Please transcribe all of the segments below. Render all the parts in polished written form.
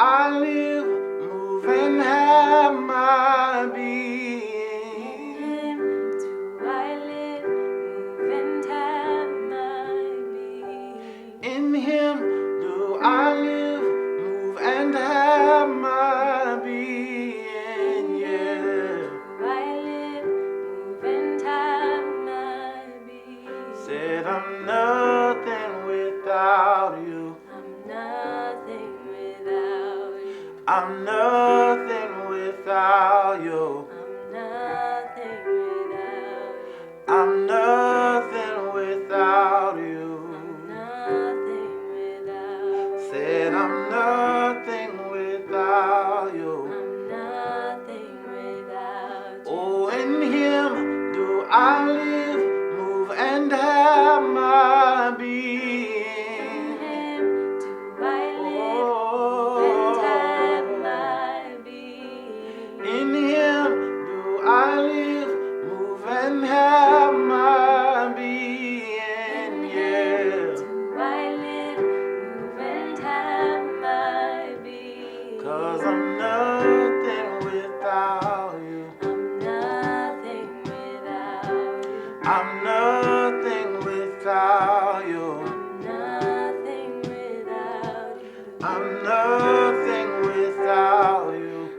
I live, move, and have my being. In Him do I live, move, and have my being. Yeah. I live, move, and have my being. Said I'm nothing without you. I'm nothing without you. I'm nothing without you. I'm nothing without you. I'm nothing without you. I'm nothing without you. Said I'm nothing without you. I'm nothing without you. Oh, in Him do I live, move, and have my being. In Him do I live, move, and have my being. In Him do I live, move, and have my being. Yeah. Do I live, move, and have my being. 'Cause I'm nothing without you. I'm nothing without you. I'm nothing without you. I'm nothing without you.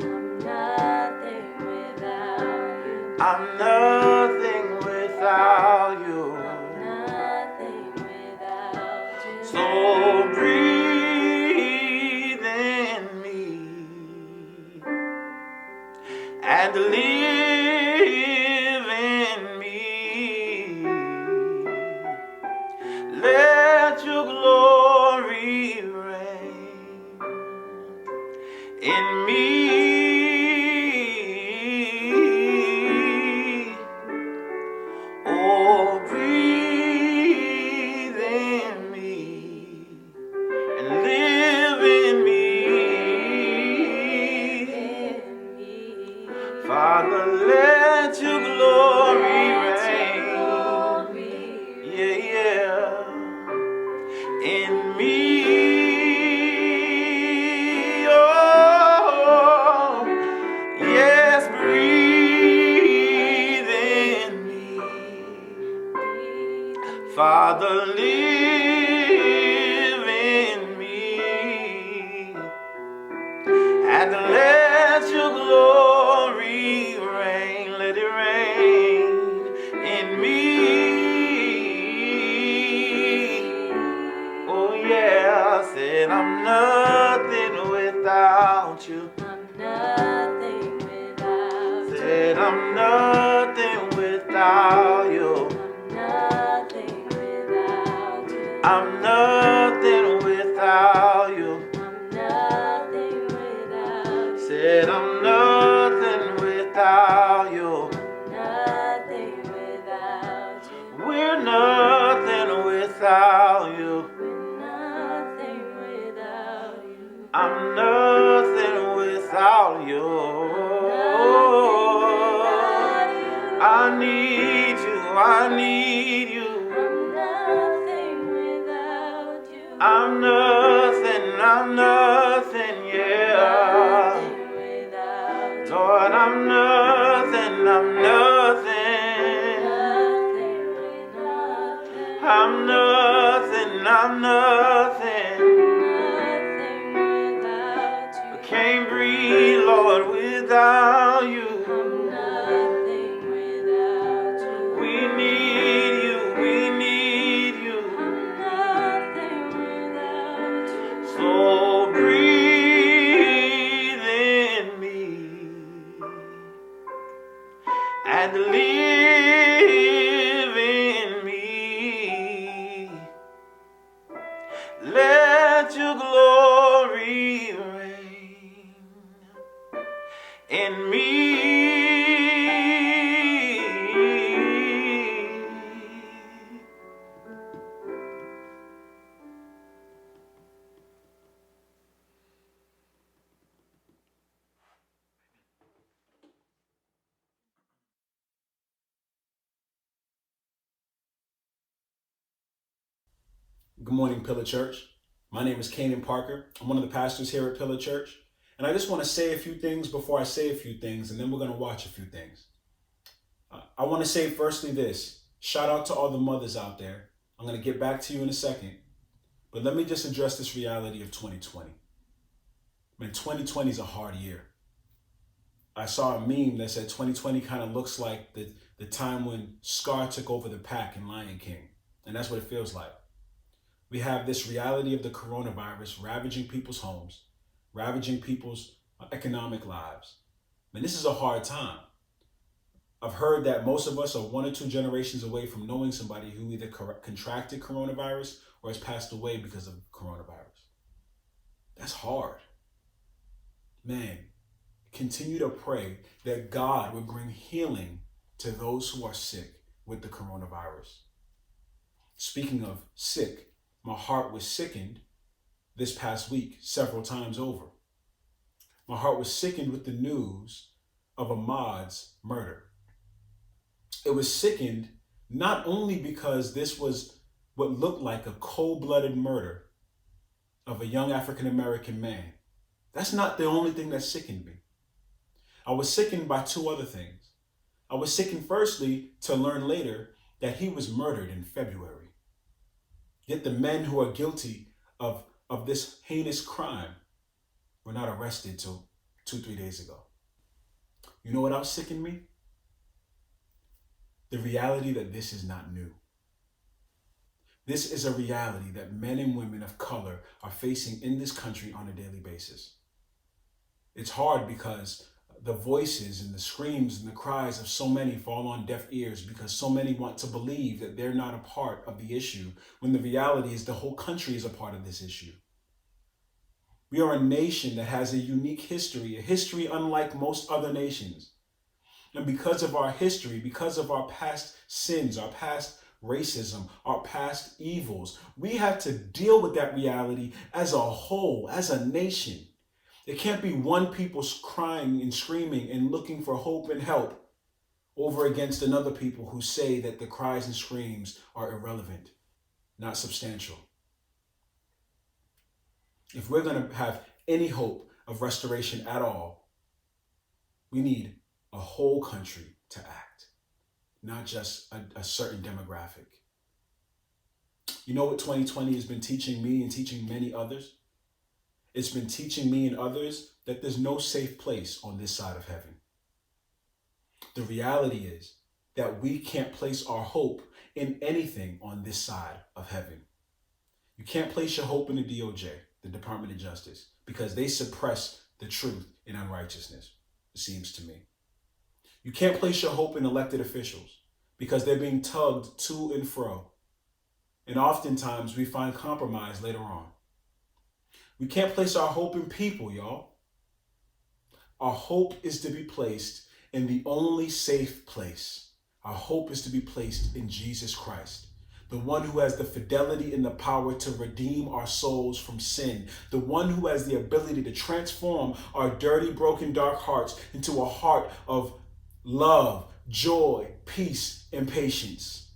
I'm nothing without you. I'm nothing without you. So breathe in me and live in me. Let your glory reign in me. Oh, breathe in me and live in me. Father, let your glory reign. Yeah, yeah. In me. Oh, yes, breathe in me. Father, live in me, and let your glory reign, let it rain in me. Oh yeah, I said I'm nothing without you. I'm nothing without you. Said I'm nothing without you. I'm nothing without you. I'm nothing without you. I'm nothing without you. Said I'm nothing without you. Nothing without you. We're nothing without you. We're nothing without you. I'm nothing without you. I need you. I need you. I'm nothing without you. I'm nothing, yeah. Nothing without you. Lord, I'm nothing, I'm nothing. Nothing without you. I'm nothing, I'm nothing. Nothing without you. I can't breathe, Lord, without you. I'm nothing without you. We need you, we need you. I'm nothing without you. So breathe in me and live in me. Let your glory reign in me. Good morning, Pillar Church. My name is Kanan Parker. I'm one of the pastors here at Pillar Church. And I just want to say a few things before I say a few things, and then we're going to watch a few things. I want to say firstly this. Shout out to all the mothers out there. I'm going to get back to you in a second. But let me just address this reality of 2020. Man, 2020 is a hard year. I saw a meme that said 2020 kind of looks like the time when Scar took over the pack in Lion King. And that's what it feels like. We have this reality of the coronavirus ravaging people's homes, ravaging people's economic lives. Man, this is a hard time. I've heard that most of us are 1 or 2 generations away from knowing somebody who either contracted coronavirus or has passed away because of coronavirus. That's hard. Man, continue to pray that God would bring healing to those who are sick with the coronavirus. Speaking of sick, my heart was sickened this past week several times over. My heart was sickened with the news of Ahmaud's murder. It was sickened not only because this was what looked like a cold-blooded murder of a young African-American man. That's not the only thing that sickened me. I was sickened by 2 other things. I was sickened firstly to learn later that he was murdered in February. Yet the men who are guilty of this heinous crime were not arrested till 2-3 days ago. You know what else sickened me? The reality that this is not new. This is a reality that men and women of color are facing in this country on a daily basis. It's hard because the voices and the screams and the cries of so many fall on deaf ears because so many want to believe that they're not a part of the issue when the reality is the whole country is a part of this issue. We are a nation that has a unique history, a history unlike most other nations. And because of our history, because of our past sins, our past racism, our past evils, we have to deal with that reality as a whole, as a nation. It can't be one people crying and screaming and looking for hope and help over against another people who say that the cries and screams are irrelevant, not substantial. If we're going to have any hope of restoration at all, we need a whole country to act, not just a certain demographic. You know what 2020 has been teaching me and teaching many others? It's been teaching me and others that there's no safe place on this side of heaven. The reality is that we can't place our hope in anything on this side of heaven. You can't place your hope in the DOJ, the Department of Justice, because they suppress the truth in unrighteousness, it seems to me. You can't place your hope in elected officials because they're being tugged to and fro. And oftentimes we find compromise later on. We can't place our hope in people, y'all. Our hope is to be placed in the only safe place. Our hope is to be placed in Jesus Christ, the one who has the fidelity and the power to redeem our souls from sin, the one who has the ability to transform our dirty, broken, dark hearts into a heart of love, joy, peace, and patience.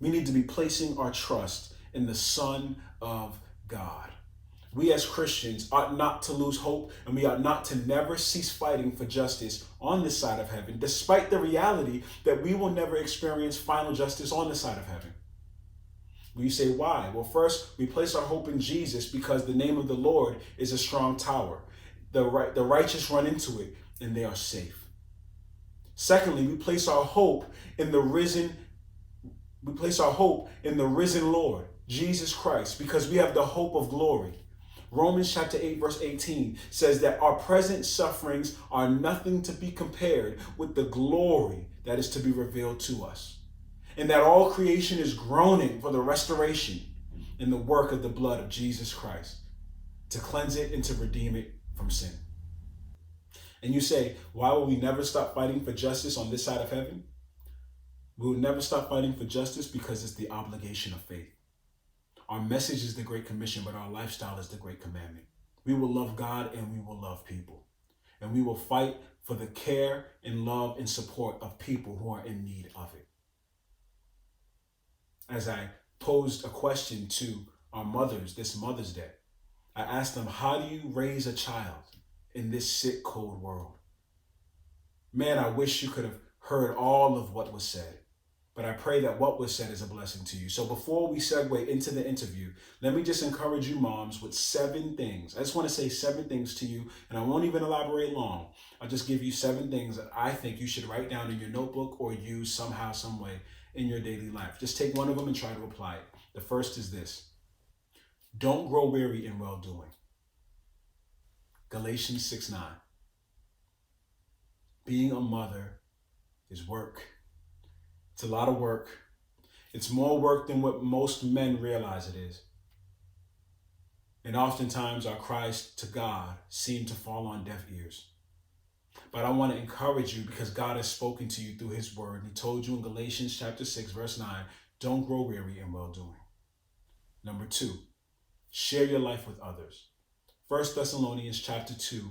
We need to be placing our trust in the Son of God. We as Christians ought not to lose hope, and we ought not to never cease fighting for justice on this side of heaven, despite the reality that we will never experience final justice on this side of heaven. Well, you say, why? Well, first, we place our hope in Jesus because the name of the Lord is a strong tower. The righteous run into it, and they are safe. Secondly, we place our hope in the risen Lord, Jesus Christ, because we have the hope of glory. Romans chapter 8, verse 18 says that our present sufferings are nothing to be compared with the glory that is to be revealed to us. And that all creation is groaning for the restoration in the work of the blood of Jesus Christ to cleanse it and to redeem it from sin. And you say, why will we never stop fighting for justice on this side of heaven? We will never stop fighting for justice because it's the obligation of faith. Our message is the Great Commission, but our lifestyle is the Great Commandment. We will love God and we will love people. And we will fight for the care and love and support of people who are in need of it. As I posed a question to our mothers this Mother's Day. I asked them, how do you raise a child in this sick, cold world? Man, I wish you could have heard all of what was said, but I pray that what was said is a blessing to you. So before we segue into the interview, let me just encourage you moms with 7 things. I just want to say 7 things to you, and I won't even elaborate long. I'll just give you 7 things that I think you should write down in your notebook or use somehow, some way in your daily life. Just take one of them and try to apply it. The first is this: don't grow weary in well-doing. Galatians 6:9. Being a mother is work. It's a lot of work. It's more work than what most men realize it is. And oftentimes our cries to God seem to fall on deaf ears. But I want to encourage you, because God has spoken to you through his word. He told you in Galatians chapter 6, verse 9, don't grow weary in well-doing. Number 2, share your life with others. 1 Thessalonians chapter 2, I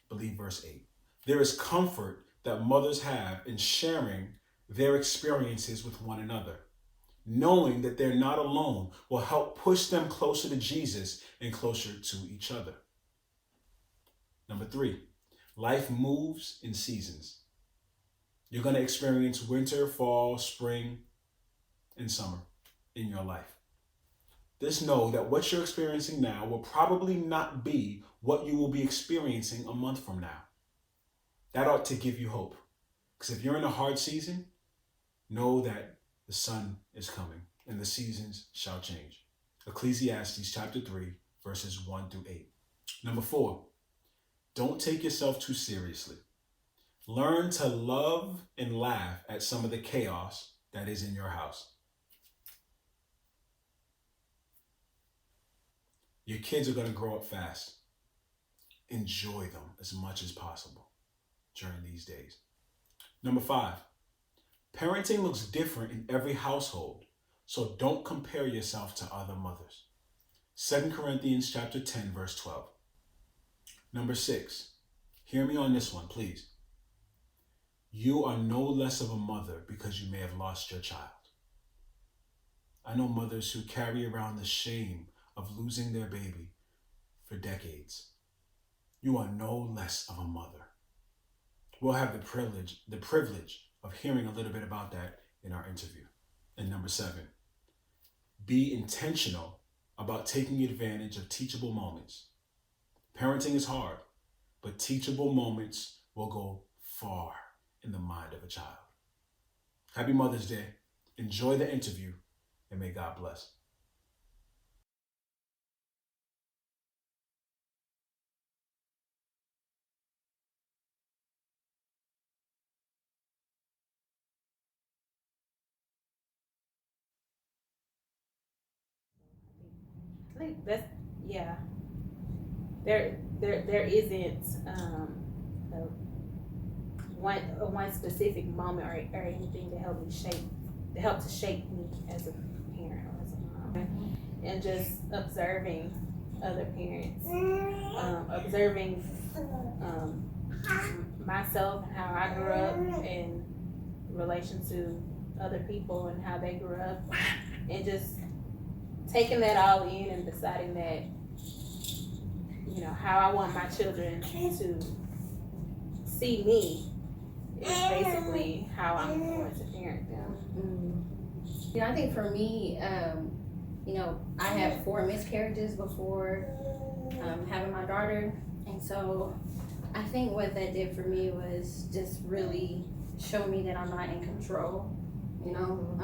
believe verse 8. There is comfort that mothers have in sharing their experiences with one another. Knowing that they're not alone will help push them closer to Jesus and closer to each other. Number 3, life moves in seasons. You're going to experience winter, fall, spring, and summer in your life. Just know that what you're experiencing now will probably not be what you will be experiencing a month from now. That ought to give you hope. Because if you're in a hard season, know that the sun is coming and the seasons shall change. Ecclesiastes chapter 3, verses 1 through 8. Number 4, don't take yourself too seriously. Learn to love and laugh at some of the chaos that is in your house. Your kids are going to grow up fast. Enjoy them as much as possible during these days. Number 5, parenting looks different in every household, so don't compare yourself to other mothers. 2 Corinthians chapter 10, verse 12. Number 6, hear me on this one, please. You are no less of a mother because you may have lost your child. I know mothers who carry around the shame of losing their baby for decades. You are no less of a mother. We'll have the privilege of hearing a little bit about that in our interview. And number 7, be intentional about taking advantage of teachable moments. Parenting is hard, but teachable moments will go far in the mind of a child. Happy Mother's Day. Enjoy the interview, and may God bless. I think that's, yeah. There isn't a one specific moment or anything to help to shape me as a parent or as a mom, and just observing other parents, observing myself and how I grew up in relation to other people and how they grew up, and just taking that all in and deciding that, you know, how I want my children to see me is basically how I'm going to parent them. You know, I think for me, you know, I had 4 miscarriages before having my daughter, and so I think what that did for me was just really show me that I'm not in control, you know,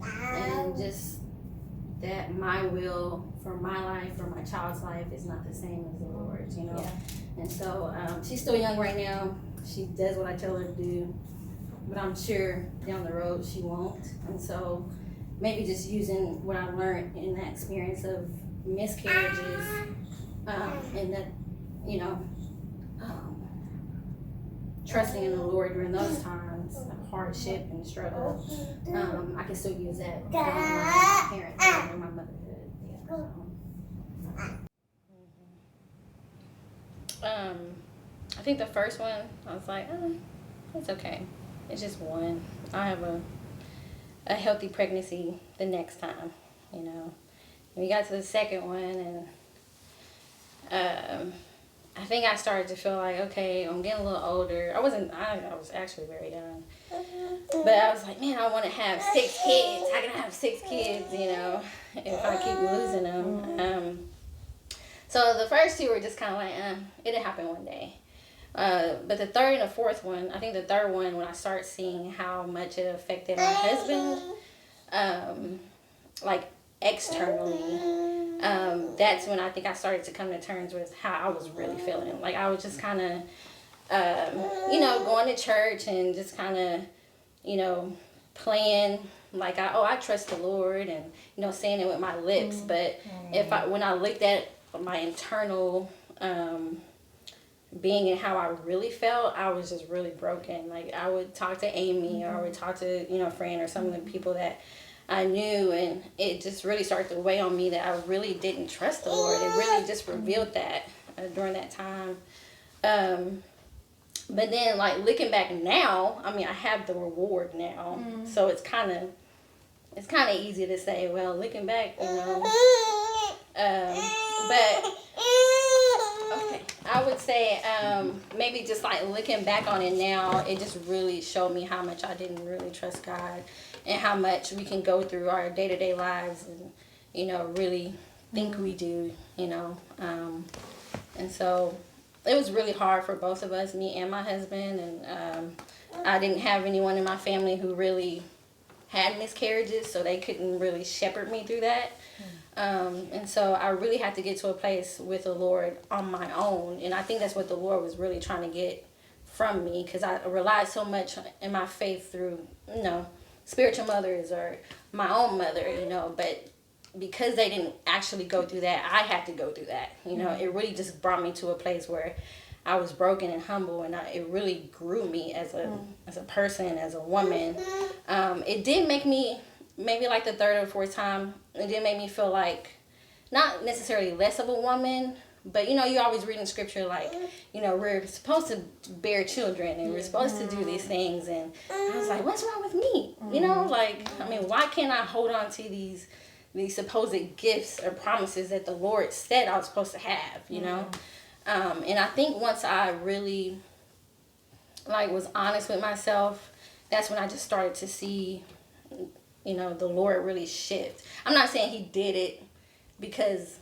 and just that my will for my life, for my child's life, is not the same as the Lord's, you know. Yeah. And so she's still young right now. She does what I tell her to do, but I'm sure down the road she won't. And so maybe just using what I learned in that experience of miscarriages, and that, you know, trusting in the Lord during those times of hardship and struggle, I can still use that in my parenthood and my motherhood. Yeah, so. I think the first one, I was like, it's okay. It's just one. I have a healthy pregnancy the next time, you know. we got to the second one, and I think I started to feel like, okay, I'm getting a little older. I was actually very young. But I was like, man, I want to have 6 kids. How can I have 6 kids, if I keep losing them? So the first 2 were just kind of like, it'll happen one day. But the third and the fourth one, I think the third one, when I start seeing how much it affected my husband, like externally, that's when I think I started to come to terms with how I was really feeling. Like I was just kind of, going to church and just kind of, playing like I trust the Lord and saying it with my lips. But when I looked at my internal being and how I really felt, I was just really broken. Like I would talk to Amy or I would talk to a friend or some of the people that I knew, and it just really started to weigh on me that I really didn't trust the Lord. It really just revealed that during that time. But then, like, looking back now, I mean, I have the reward now. So it's kind of easy to say, well, looking back, but, okay, I would say maybe just, like, looking back on it now, it just really showed me how much I didn't really trust God and how much we can go through our day-to-day lives and, really think we do, and so it was really hard for both of us, me and my husband, and I didn't have anyone in my family who really had miscarriages, so they couldn't really shepherd me through that. And so I really had to get to a place with the Lord on my own, and I think that's what the Lord was really trying to get from me, because I relied so much in my faith through, spiritual mothers or my own mother, but because they didn't actually go through that, I had to go through that. It really just brought me to a place where I was broken and humble, and it really grew me as a person, as a woman. It did make me, maybe like the third or fourth time, it did make me feel like, not necessarily less of a woman, but you always read in scripture like, we're supposed to bear children and we're supposed to do these things, and I was like, what's wrong with me? Why can't I hold on to these supposed gifts or promises that the Lord said I was supposed to have, and I think once I really was honest with myself, that's when I just started to see, the Lord really shift. I'm not saying he did it because,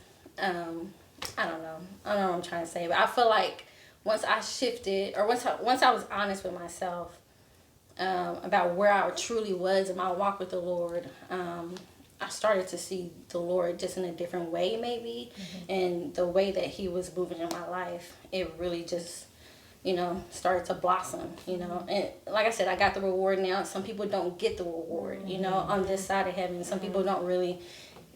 I don't know what I'm trying to say, but I feel like once I shifted, or once I was honest with myself about where I truly was in my walk with the Lord, I started to see the Lord just in a different way, maybe, and the way that he was moving in my life, it really just, started to blossom, and like I said, I got the reward now. Some people don't get the reward, on this side of heaven. Some people don't really,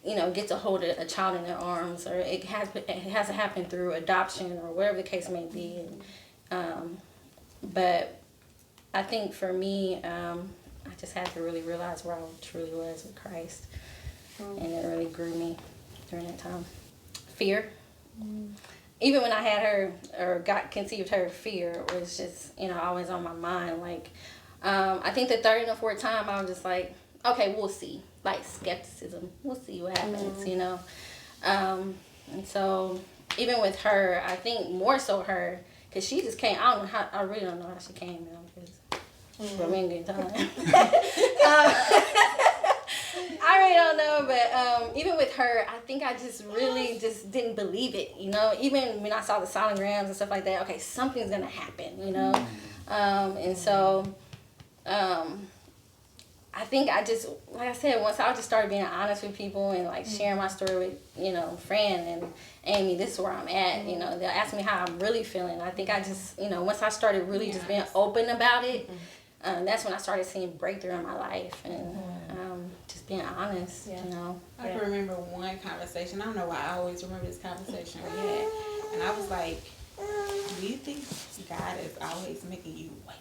get to hold a child in their arms, or it has to happen through adoption or whatever the case may be. But I think for me, I just had to really realize where I truly was with Christ. And it really grew me during that time. Fear. Even when I had her, or conceived her, fear was just, always on my mind. Like, I think the third and the fourth time, I was just like, okay, we'll see. Like, skepticism. We'll see what happens, And so, even with her, I think more so her, because she just came, I really don't know how she came, but we ain't getting time. I really don't know, but even with her, I think I just really just didn't believe it, even when I saw the sonograms and stuff like that, okay, something's gonna happen, and so I think I just, like I said, once I just started being honest with people and sharing my story with, Fran and Amy, this is where I'm at, they'll ask me how I'm really feeling. I think I just, once I started really just being open about it, that's when I started seeing breakthrough in my life and just being honest, I can remember one conversation. I don't know why I always remember this conversation we had. And I was like, do you think God is always making you wait?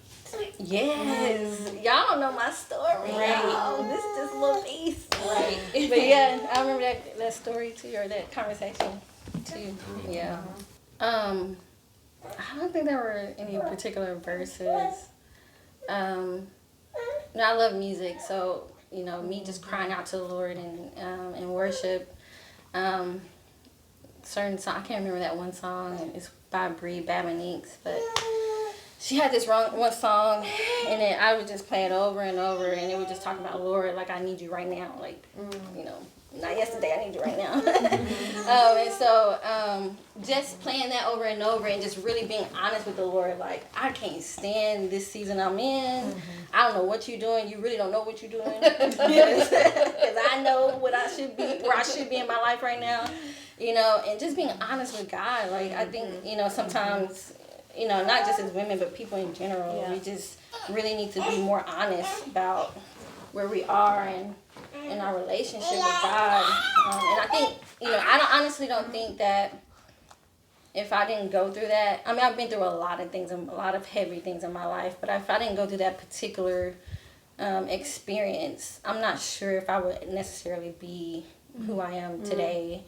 Yes. Y'all don't know my story. Right. Y'all. This is just a little piece. Right. But yeah, I remember that story too, or that conversation too. Yeah. I don't think there were any particular verses. I love music, so me just crying out to the Lord and worship. certain song. I can't remember that one song. It's by Brie Babinix, but she had this one song, and then I would just play it over and over, and it would just talk about, Lord, like, I need you right now, like, you know, not yesterday, I need you right now. And so just playing that over and over and just really being honest with the Lord, like, I can't stand this season I'm in. I don't know what you're doing. You really don't know what you're doing. Because I know what I should be, where I should be in my life right now, you know, and just being honest with God. Like, I think, you know, sometimes, you know, not just as women, but people in general, we just really need to be more honest about where we are and in our relationship with God. And I think, you know, I honestly don't think that if I didn't go through that, I mean, I've been through a lot of things, a lot of heavy things in my life, but if I didn't go through that particular experience, I'm not sure if I would necessarily be who I am today,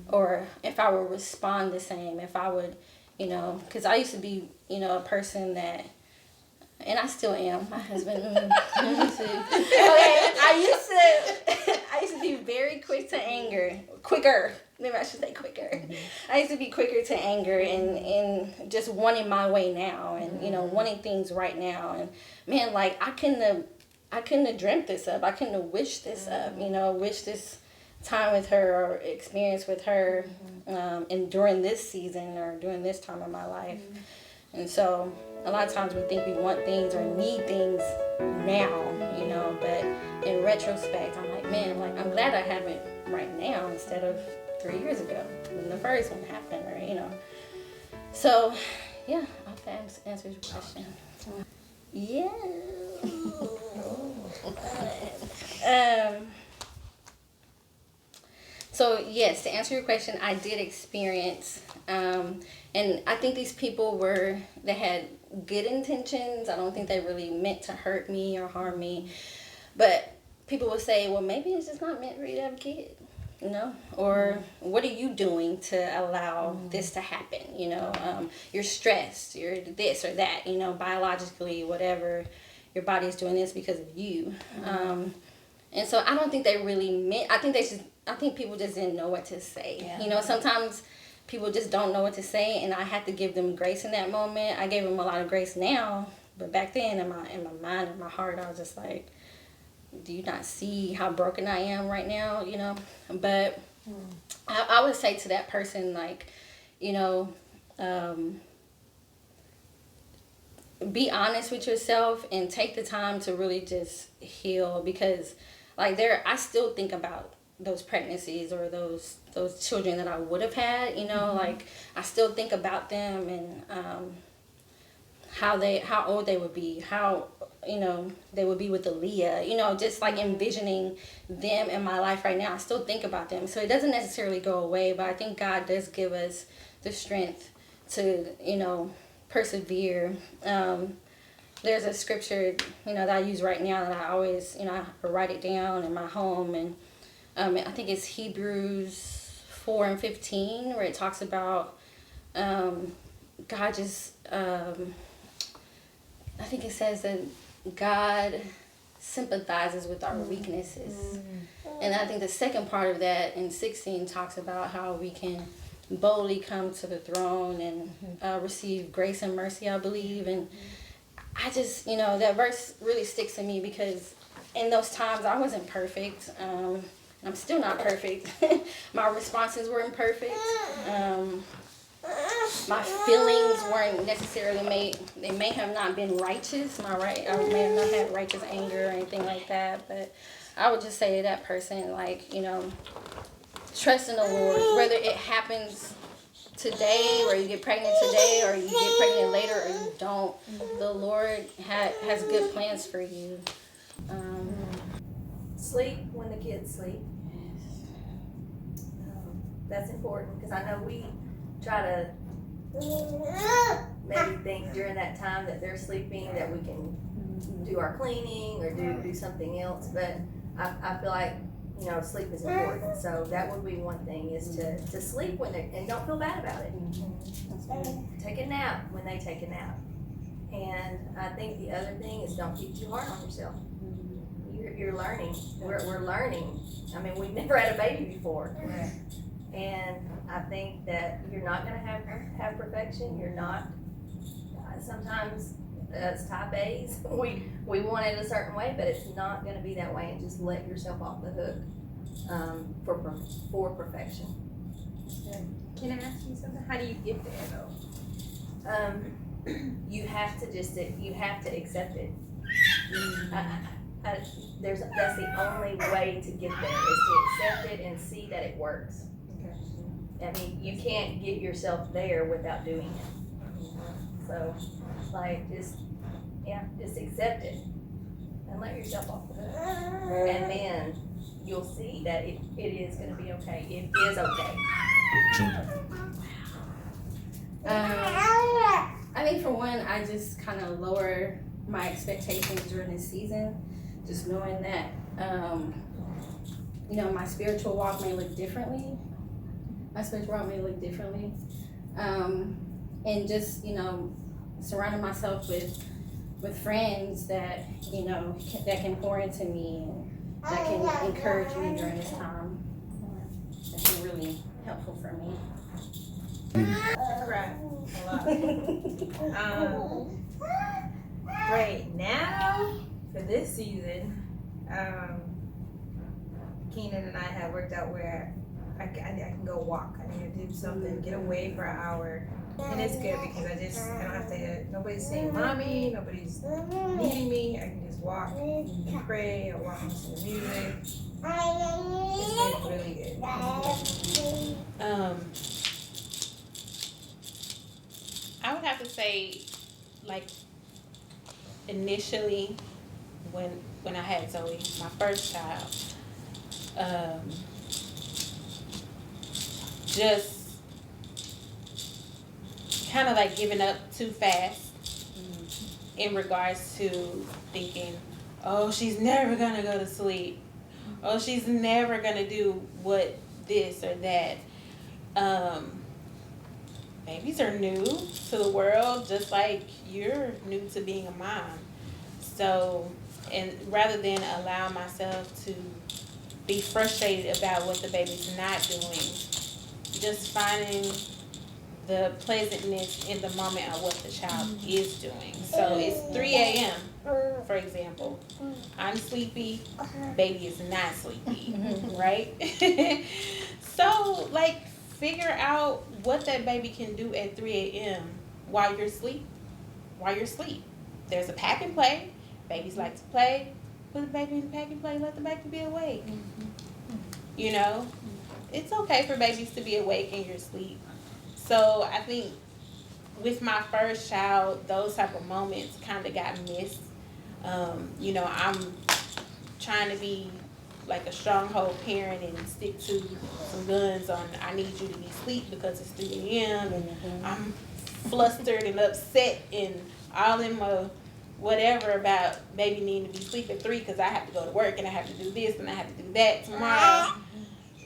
or if I would respond the same, if I would, you know, because I used to be, you know, a person that, and I still am. My husband. Okay, I used to be very quick to anger. Quicker. Maybe I should say quicker. I used to be quicker to anger and just wanting my way now, and you know, wanting things right now. And man, like I couldn't have dreamt this up. I couldn't have wished this up. You know, wish this time with her or experience with her, and during this season or during this time of my life. And so a lot of times we think we want things or need things now, you know, but in retrospect, I'm like, man, like I'm glad I have it right now instead of 3 years ago when the first one happened, or, you know. So, yeah, I hope that answers your question. Yeah. So, yes, to answer your question, I did experience, and I think these people they had good intentions. I don't think they really meant to hurt me or harm me. But people would say, well, maybe it's just not meant for you to have a kid, you know? Or what are you doing to allow this to happen, you know? You're stressed, you're this or that, you know, biologically, whatever. Your body's doing this because of you. And so I don't think they really meant, I think people just didn't know what to say. Yeah. You know, sometimes people just don't know what to say, and I had to give them grace in that moment. I gave them a lot of grace now, but back then in my mind and my heart, I was just like, do you not see how broken I am right now, you know? But I would say to that person, like, you know, be honest with yourself and take the time to really just heal, because like I still think about those pregnancies or those children that I would have had, you know, like I still think about them and how old they would be, how, you know, they would be with Aaliyah, you know, just like envisioning them in my life right now. I still think about them. So it doesn't necessarily go away, but I think God does give us the strength to, you know, persevere. There's a scripture, you know, that I use right now that I always, you know, I write it down in my home, and I think it's Hebrews 4:15, where it talks about God just, I think it says that God sympathizes with our weaknesses. And I think the second part of that in 16 talks about how we can boldly come to the throne and receive grace and mercy, I believe. And I just, you know, that verse really sticks to me because in those times I wasn't perfect. I'm still not perfect. My responses weren't perfect. My feelings weren't necessarily they may have not been righteous. I may have not had righteous anger or anything like that, but I would just say to that person, like, you know, trust in the Lord, whether it happens today or you get pregnant today or you get pregnant later or you don't. The Lord has good plans for you. Sleep when the kids sleep. That's important, because I know we try to maybe think during that time that they're sleeping that we can do our cleaning or do something else, but I feel like, you know, sleep is important. So that would be one thing, is to sleep when and don't feel bad about it. Take a nap when they take a nap. And I think the other thing is don't be too hard on yourself. You're learning. We're learning. I mean, we've never had a baby before. And I think that you're not gonna have perfection, you're not, sometimes as type A's, we want it a certain way, but it's not gonna be that way, and just let yourself off the hook, for perfection. Can I ask you something? How do you get there though? You have to accept it. That's the only way to get there, is to accept it and see that it works. Okay. I mean, you can't get yourself there without doing it. So, like, just accept it and let yourself off the hook. And then you'll see that it is gonna be okay. It is okay. I mean, for one, I just kind of lower my expectations during this season, just knowing that, you know, my spiritual walk may look differently. And just, you know, surrounding myself with friends that, you know, that can pour into me and that can encourage me during this time. That's been really helpful for me. Right. A lot. Right now, for this season, Keenan and I have worked out where I can go walk. I need to do something, get away for an hour. And it's good because I don't have to, nobody's saying mommy, nobody's needing me. I can just walk and pray or walk and listen to music. It's been really good. I would have to say, like, initially, when I had Zoe, my first child, just kind of like giving up too fast in regards to thinking, oh, she's never gonna go to sleep. Oh, she's never gonna do what this or that. Babies are new to the world, just like you're new to being a mom. So, and rather than allow myself to be frustrated about what the baby's not doing, just finding the pleasantness in the moment of what the child is doing. So it's 3 a.m., for example. I'm sleepy, baby is not sleepy, right? So, like, figure out what that baby can do at 3 a.m. while you're asleep. There's a pack and play. Babies like to play. Put the baby in the pack and play. Let the baby be awake. You know, it's okay for babies to be awake in your sleep. So I think with my first child, those type of moments kind of got missed. You know, I'm trying to be like a stronghold parent and stick to some guns on I need you to be asleep because it's 3 a.m. and I'm flustered and upset and all in my whatever about baby needing to be asleep at 3 because I have to go to work and I have to do this and I have to do that tomorrow.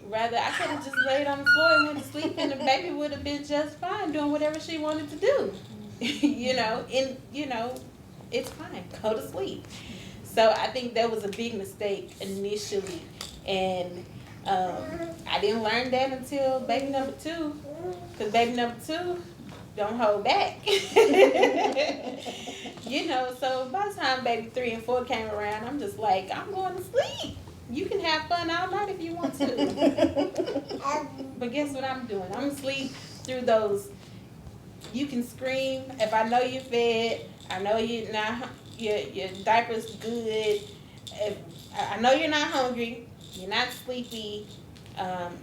Rather, I could have just laid on the floor and went to sleep and the baby would have been just fine doing whatever she wanted to do. You know, it's fine. Go to sleep. So I think that was a big mistake initially. And I didn't learn that until baby number 2. Because baby number 2 don't hold back. You know, so by the time baby 3 and 4 came around, I'm just like, I'm going to sleep. You can have fun all night if you want to. But guess what I'm doing? I'm asleep through those. You can scream. If I know you're fed, I know you're not, your diaper's good. If I know you're not hungry, you're not sleepy,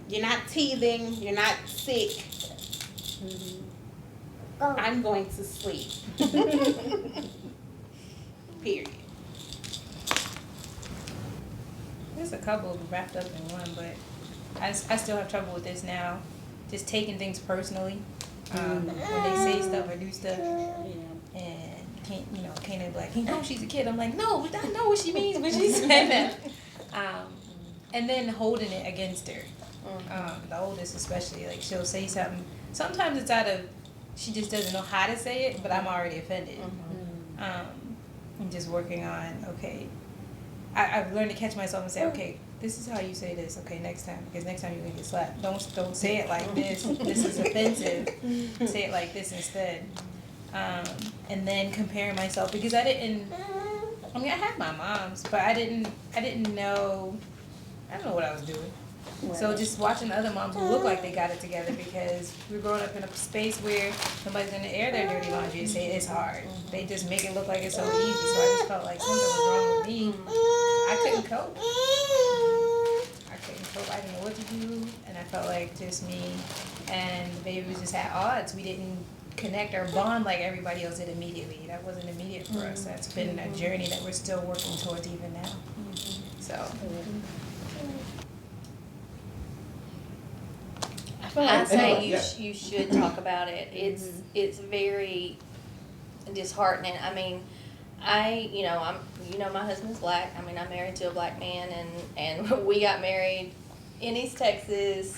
you're not teething, you're not sick. I'm going to sleep. Period. There's a couple wrapped up in one, but I still have trouble with this now. Just taking things personally. When they say stuff or do stuff. And Kanan be like, he knows she's a kid. I'm like, no, but I know what she means when she said that. And then holding it against her. The oldest especially, like she'll say something. Sometimes it's out of, she just doesn't know how to say it, but I'm already offended. I'm just working on, okay, I've learned to catch myself and say, okay, this is how you say this, okay, next time, because next time you're gonna get slapped. Don't say it like this. This is offensive. Say it like this instead. And then comparing myself, because I had my moms, but I didn't know, I don't know what I was doing. So just watching other moms who look like they got it together, because we're growing up in a space where somebody's gonna air their dirty laundry and say it's hard. They just make it look like it's so easy. So I just felt like something was wrong with me. I couldn't cope. I didn't know what to do, and I felt like just me and the baby was just at odds. We didn't connect or bond like everybody else did immediately. That wasn't immediate for us. That's been a journey that we're still working towards even now. So. I say Yeah. you should talk about it. It's very disheartening. I mean, my husband's black. I mean, I'm married to a black man, and we got married in East Texas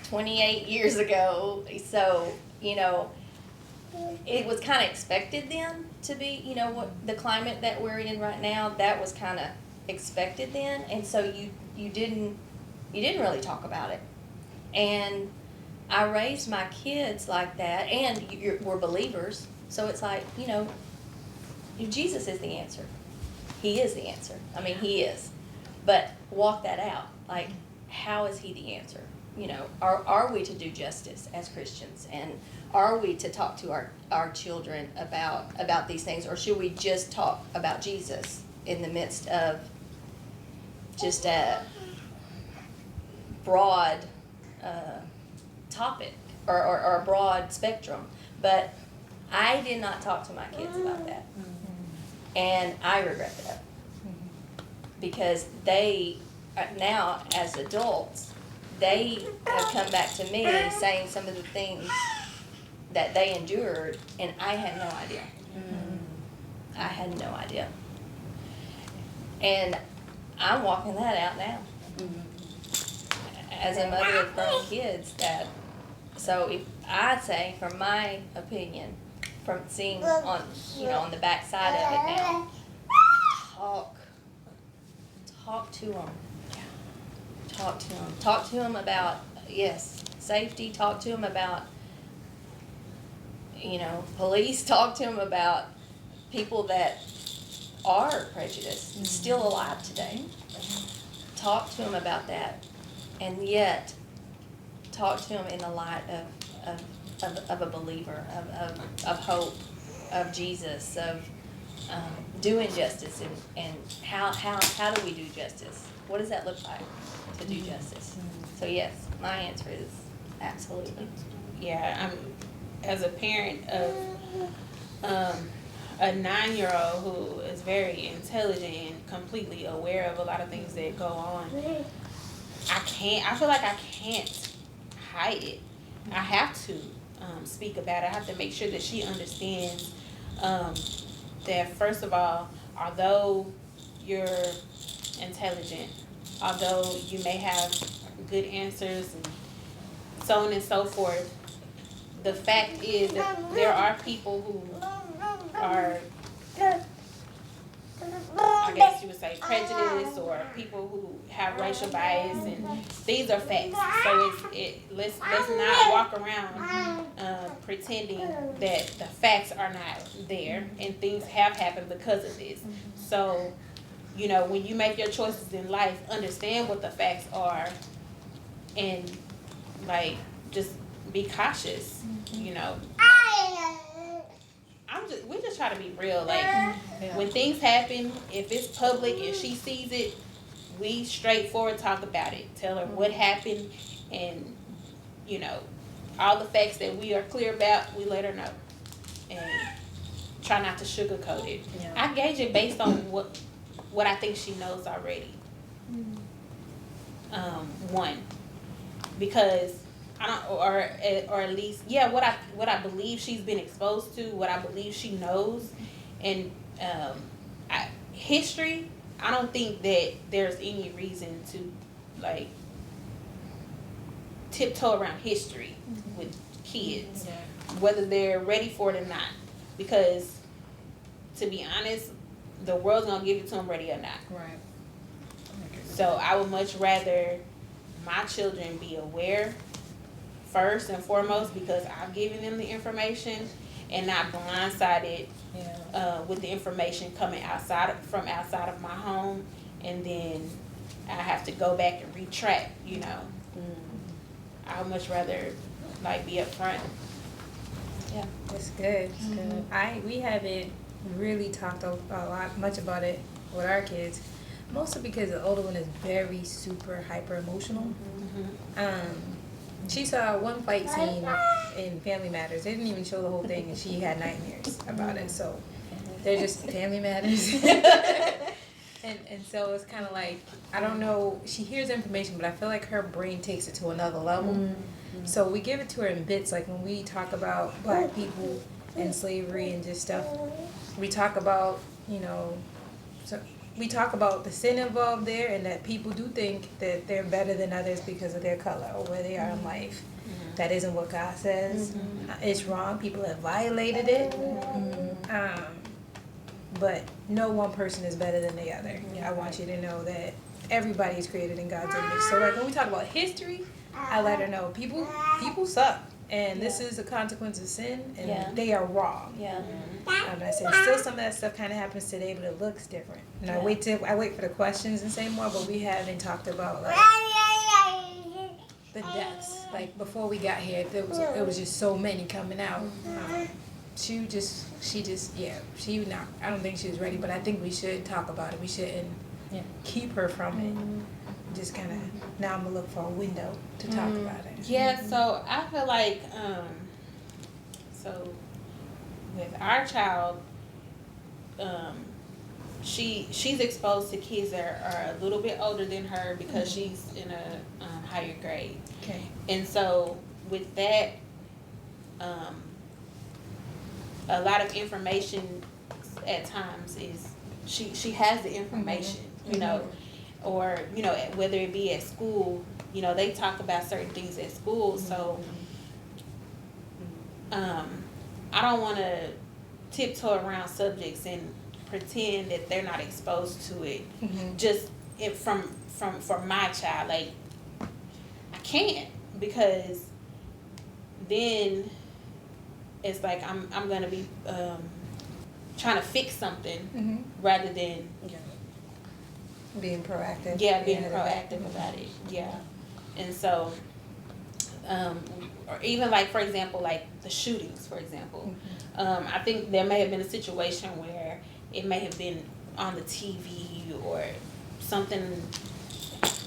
28 years ago. So, it was kind of expected then to be, what the climate that we're in right now, that was kind of expected then. And so you didn't really talk about it. And I raised my kids like that, and we're believers. So it's like, Jesus is the answer. He is the answer. I mean, he is. But walk that out. Like, how is he the answer? Are we to do justice as Christians? And are we to talk to our children about these things? Or should we just talk about Jesus in the midst of just a broad topic or a broad spectrum? But I did not talk to my kids about that. And I regret that. Because they, now as adults, they have come back to me saying some of the things that they endured, and I had no idea. I had no idea. And I'm walking that out now. As a mother of grown kids, so if I'd say, from my opinion, from seeing on the back side of it now, talk to them. Talk to them about, yes, safety. Talk to them about, police. Talk to them about people that are prejudiced, still alive today. Talk to them about that. And yet, talk to them in the light of a believer, of hope, of Jesus, of doing justice, and how do we do justice? What does that look like to do justice? So yes, my answer is absolutely. Yeah, as a parent of a 9-year-old who is very intelligent and completely aware of a lot of things that go on, I feel like I can't hide it. I have to speak about it. I have to make sure that she understands that, first of all, although you're intelligent, although you may have good answers and so on and so forth, the fact is that there are people who are, I guess you would say, prejudiced, or people who have racial bias, and these are facts. So let's not walk around pretending that the facts are not there, and things have happened because of this. So, when you make your choices in life, understand what the facts are, and just be cautious. We just try to be real. When things happen, if it's public and she sees it, we straightforward talk about it. Tell her what happened, and all the facts that we are clear about, we let her know, and try not to sugarcoat it. Yeah. I gauge it based on what I think she knows already. One, because I don't, or at least, what I believe she's been exposed to, what I believe she knows, and history. I don't think that there's any reason to tiptoe around history with kids, whether they're ready for it or not. Because, to be honest, the world's gonna give it to them ready or not. Right. So I would much rather my children be aware first and foremost, because I've given them the information, and not blindsided with the information coming from outside of my home, and then I have to go back and retract, you know. I would much rather like be upfront. Yeah. That's good. That's good. We haven't really talked much about it with our kids, mostly because the older one is very super hyper emotional. She saw one fight scene in Family Matters. They didn't even show the whole thing, and she had nightmares about it. So they're just Family Matters. And so it's kind of like, I don't know, she hears information, but I feel like her brain takes it to another level. So we give it to her in bits, like when we talk about Black people and slavery and just stuff, we talk about, you know, we talk about the sin involved there, and that people do think that they're better than others because of their color or where they are in life. That isn't what God says. It's wrong. People have violated it. But no one person is better than the other. I want you to know that everybody is created in God's image. So like when we talk about history, I let her know people suck, and this is a consequence of sin, and they are wrong. I said still some of that stuff kind of happens today, but it looks different. And I wait for the questions and say more, but we haven't talked about like the deaths. Like before we got here, it was just so many coming out. She not. I don't think she was ready, but I think we should talk about it. We shouldn't keep her from it. Just kind of, now I'm gonna look for a window to talk about it. Yeah, so I feel like, so with our child, she's exposed to kids that are a little bit older than her because she's in a higher grade. Okay. And so with that, a lot of information at times is she has the information, you know, or, you know, whether it be at school, you know, they talk about certain things at school. So I don't want to tiptoe around subjects and pretend that they're not exposed to it. Just from my child, like I can't, because then it's like I'm gonna be trying to fix something rather than being proactive. Being proactive about it. Yeah. And so, or even like, for example, like the shootings, for example. I think there may have been a situation where it may have been on the TV or something.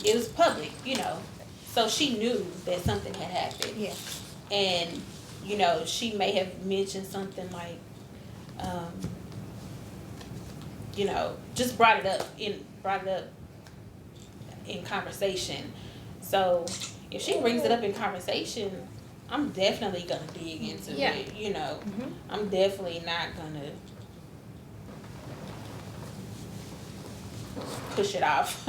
It was public, you know. So she knew that something had happened. Yeah. And, you know, she may have mentioned something like, you know, just brought it up in conversation. So if she brings it up in conversation, I'm definitely gonna dig into it, you know. I'm definitely not gonna push it off.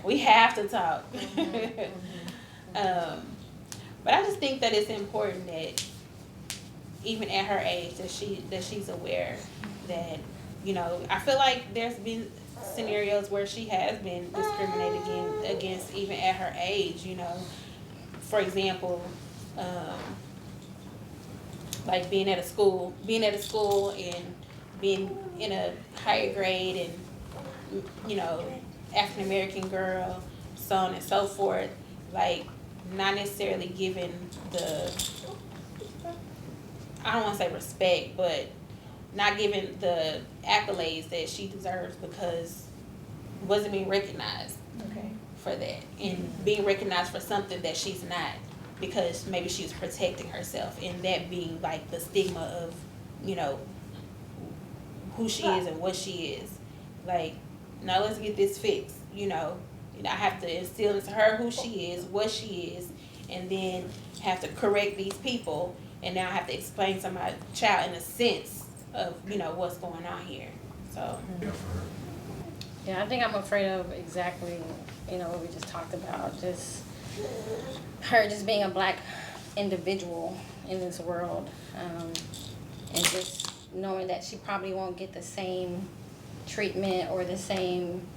We have to talk. But I just think that it's important that even at her age that she's aware that, you know, I feel like there's been scenarios where she has been discriminated against even at her age, you know. For example, like being at a school and being in a higher grade and, you know, African American girl, so on and so forth, like not necessarily given the, I don't want to say respect, but not given the accolades that she deserves because wasn't being recognized for that, and being recognized for something that she's not, because maybe she was protecting herself, and that being like the stigma of, you know, who she is and what she is. Like, now let's get this fixed, you know. I have to instill into her who she is, what she is, and then have to correct these people, and now I have to explain to my child in a sense of, you know, what's going on here. So yeah, I think I'm afraid of exactly, you know, what we just talked about, just her just being a Black individual in this world, and just knowing that she probably won't get the same treatment or the same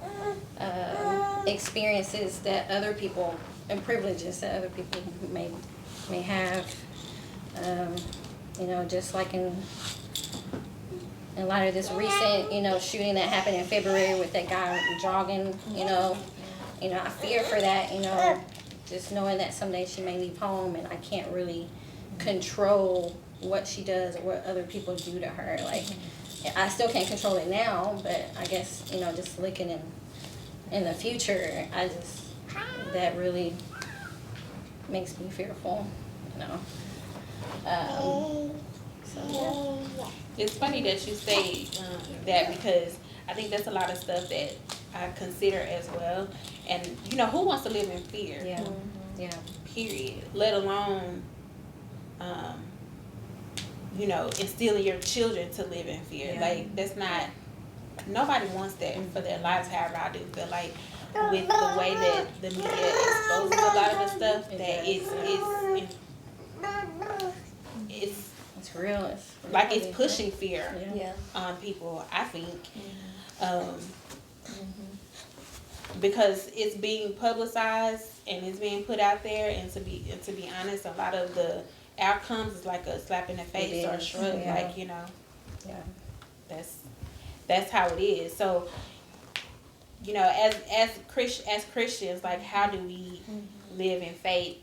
experiences that other people and privileges that other people may have. You know, just like in light of this recent, you know, shooting that happened in February with that guy jogging, you know, I fear for that, you know, just knowing that someday she may leave home and I can't really control what she does or what other people do to her. Like, I still can't control it now, but I guess, you know, just looking in the future, that really makes me fearful, you know. So, It's funny that you say that, because I think that's a lot of stuff that I consider as well. And, you know, who wants to live in fear? yeah, yeah. Period. Let alone, you know, instilling your children to live in fear. Yeah. Like, that's not, nobody wants that for their lives. However, I do feel like with the way that the media exposes a lot of the stuff, that It's real. It's like it's pushing fear Yeah. on people, I think. Because it's being publicized and it's being put out there, and to be honest, a lot of the outcomes is like a slap in the face or a shrug, like, you know. Yeah. That's how it is. So, you know, as Christians, like, how do we live in faith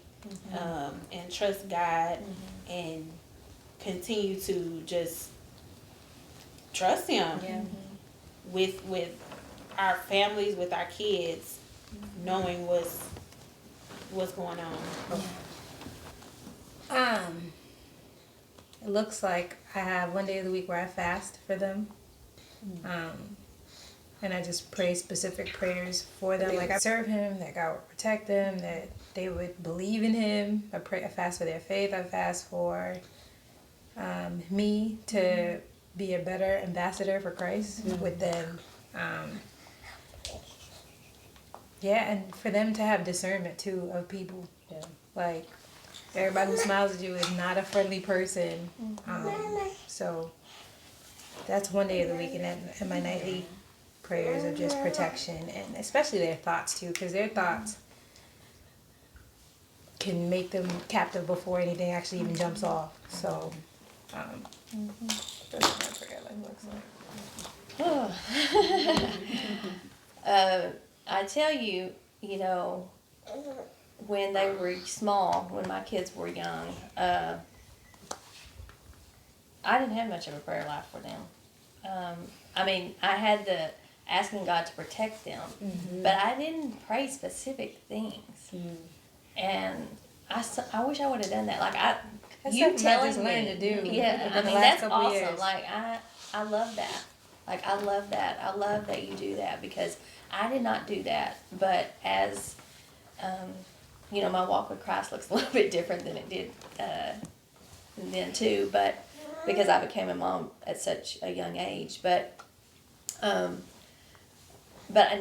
and trust God and continue to just trust Him with our families, with our kids, knowing what's going on. It looks like I have one day of the week where I fast for them. And I just pray specific prayers for them. Like, I serve Him, that God would protect them, that they would believe in Him. I fast for their faith. I fast for me to be a better ambassador for Christ with them. And for them to have discernment too of people. Yeah. Like, everybody who smiles at you is not a friendly person. So that's one day of the week, and my nightly prayers of just protection, and especially their thoughts too, because their thoughts can make them captive before anything actually even jumps off. So that's what my prayer life looks like. I tell you, you know, when they were small, when my kids were young, I didn't have much of a prayer life for them. I mean, I had the asking God to protect them, but I didn't pray specific things. And I wish I would have done that. Like, That's you something I telling just me, learned to do. yeah, I in the mean, last that's couple awesome. years. Like, I love that. Like, I love that. I love that you do that, because I did not do that. But as, you know, my walk with Christ looks a little bit different than it did then too. But because I became a mom at such a young age, but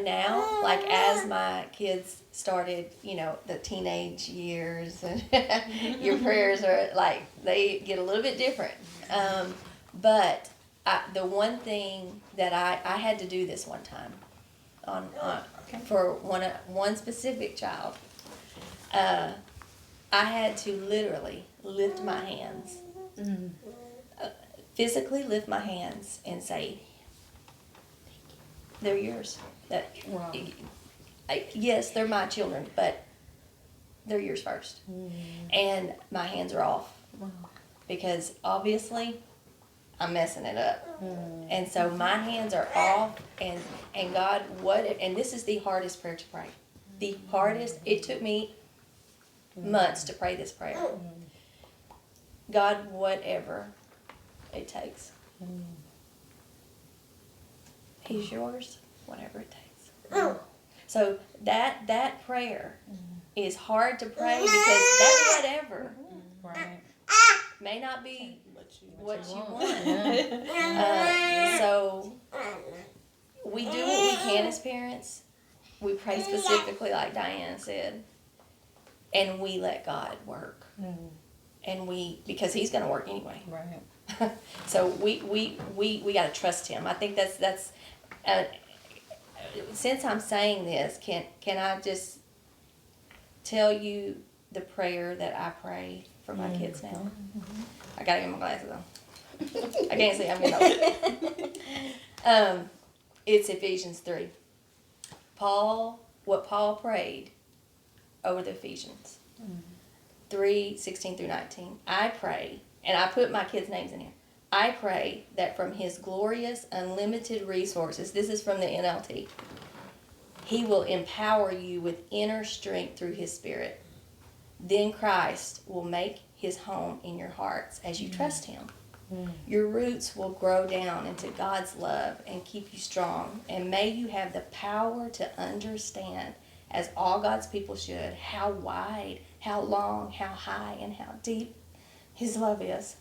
now, like, as my kids started, you know, the teenage years, and your prayers are like, they get a little bit different. But the one thing that I had to do this one time for one specific child, I had to literally lift my hands, physically lift my hands and say, they're yours. Yes, they're my children, but they're yours first. And my hands are off, because obviously I'm messing it up. And so my hands are off, and God, and this is the hardest prayer to pray. The hardest, it took me months to pray this prayer. God, whatever it takes. He's yours, whatever it takes. So that prayer is hard to pray, because that whatever may not be what you want. So we do what we can as parents. We pray specifically, like Diana said, and we let God work. And because He's going to work anyway. Right. So we got to trust Him. I think that's since I'm saying this, can I just tell you the prayer that I pray for my kids now? I gotta get my glasses on. I can't see. I'm getting old. It's Ephesians 3. What Paul prayed over the Ephesians. 3:16-19. I pray, and I put my kids' names in here. I pray that from his glorious, unlimited resources, this is from the NLT, he will empower you with inner strength through his Spirit. Then Christ will make his home in your hearts as you trust him. Your roots will grow down into God's love and keep you strong. And may you have the power to understand, as all God's people should, how wide, how long, how high, and how deep his love is.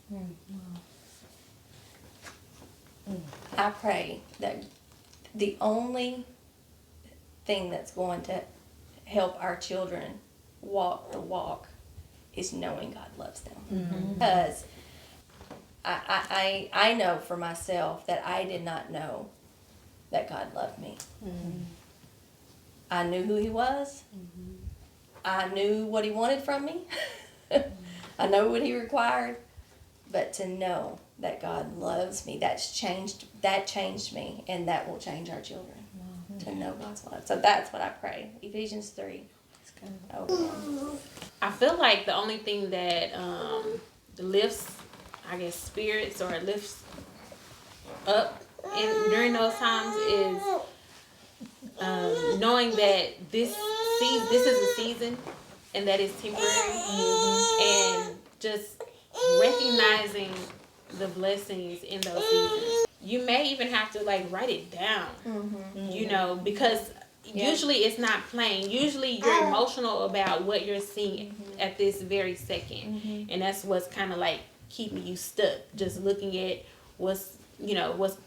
I pray that the only thing that's going to help our children walk the walk is knowing God loves them. Because I know for myself that I did not know that God loved me. I knew who he was. I knew what he wanted from me. I know what he required. But to know that God loves me, that changed me, and that will change our children. To know God's love. So that's what I pray. Ephesians 3. I feel like the only thing that lifts, I guess, spirits or lifts up during those times is knowing that this is a season and that it's temporary, and just recognizing the blessings in those seasons. You may even have to write it down, because usually it's not plain. Usually you're emotional about what you're seeing at this very second, and that's what's kind of keeping you stuck, just looking at what's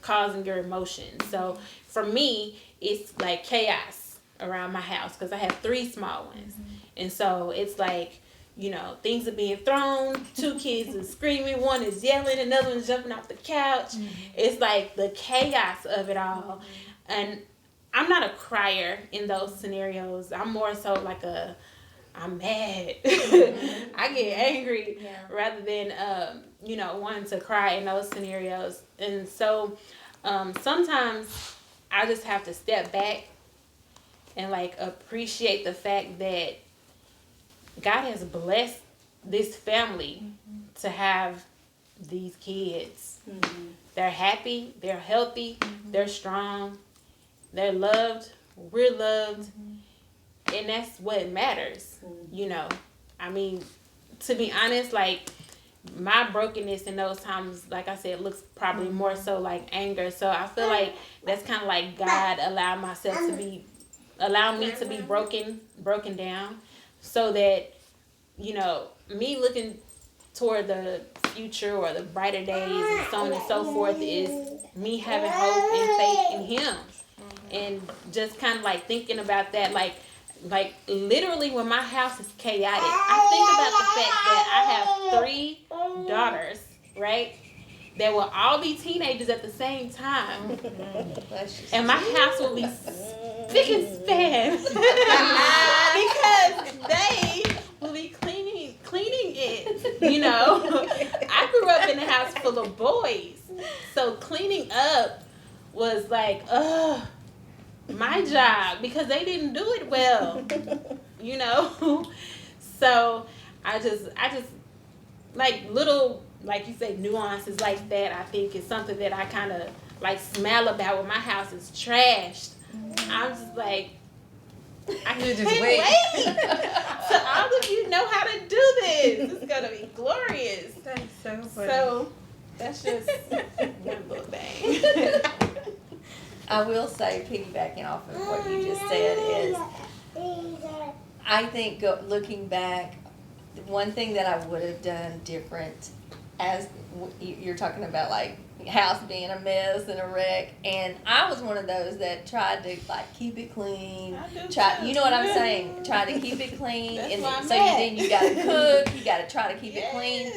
causing your emotions. So for me, it's chaos around my house because I have 3 small ones, and so it's things are being thrown. 2 kids are screaming, 1 is yelling, another one's jumping off the couch. It's the chaos of it all. And I'm not a crier in those scenarios. I'm more so I'm mad. I get angry rather than, wanting to cry in those scenarios. And so sometimes I just have to step back and appreciate the fact that God has blessed this family to have these kids. They're happy, they're healthy, they're strong, they're loved, we're loved, and that's what matters. I mean, to be honest, my brokenness in those times, like I said, looks probably more so like anger. So I feel like that's kind of God allowed me to be broken down, so that me looking toward the future or the brighter days and so on and so forth is me having hope and faith in him. And just kind of thinking about that, literally when my house is chaotic, I think about the fact that I have 3 daughters, right, that will all be teenagers at the same time, and my house will be spick and span because they will be cleaning it. I grew up in a house full of boys, so cleaning up was my job because they didn't do it well. So I just little, you say, nuances like that, I think is something that I kind of smile about when my house is trashed. I'm just I can't wait so all of you know how to do this. It's gonna be glorious. That's so funny. So that's just one little thing. I will say, piggybacking off of what you just said, is I think looking back, one thing that I would have done different, as you're talking about house being a mess and a wreck, and I was one of those that tried to keep it clean. You know what I'm saying? Try to keep it clean, That's and why I'm so mad. then you got to cook. You got to try to keep it clean.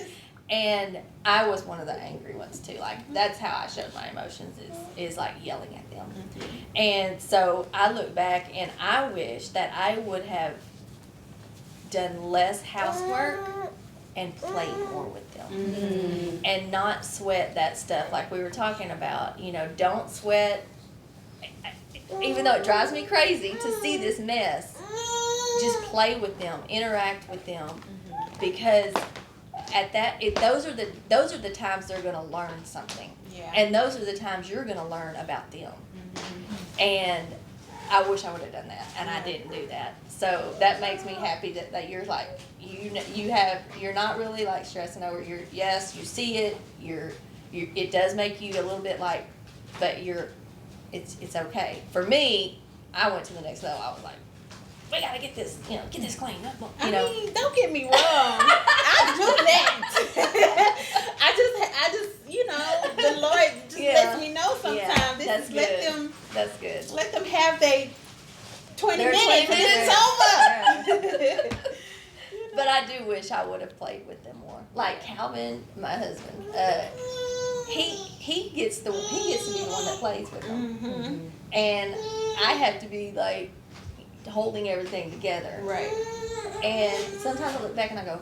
And I was one of the angry ones too. Like that's how I showed my emotions is like yelling at them. And so I look back and I wish that I would have done less housework and played more with them. And not sweat that stuff like we were talking about. You know, don't sweat. Even though it drives me crazy to see this mess, just play with them, interact with them, because at those are the times they're going to learn something, and those are the times you're going to learn about them. And I wish I would have done that, and I didn't do that. So that makes me happy that you're like you're not really like stressing over. Yes, you see it. It does make you a little bit like, but it's okay. For me, I went to the next level. I was like, we gotta get this, get this clean. I mean, don't get me wrong. I do that. I just, the Lord just lets me know sometimes. That's good. That's good. Let them have their 20 Their minutes 20 and it's over. But I do wish I would have played with them more. Like Calvin, my husband, he gets to be the one that plays with them, and I have to be like holding everything together. Right. And sometimes I look back and I go,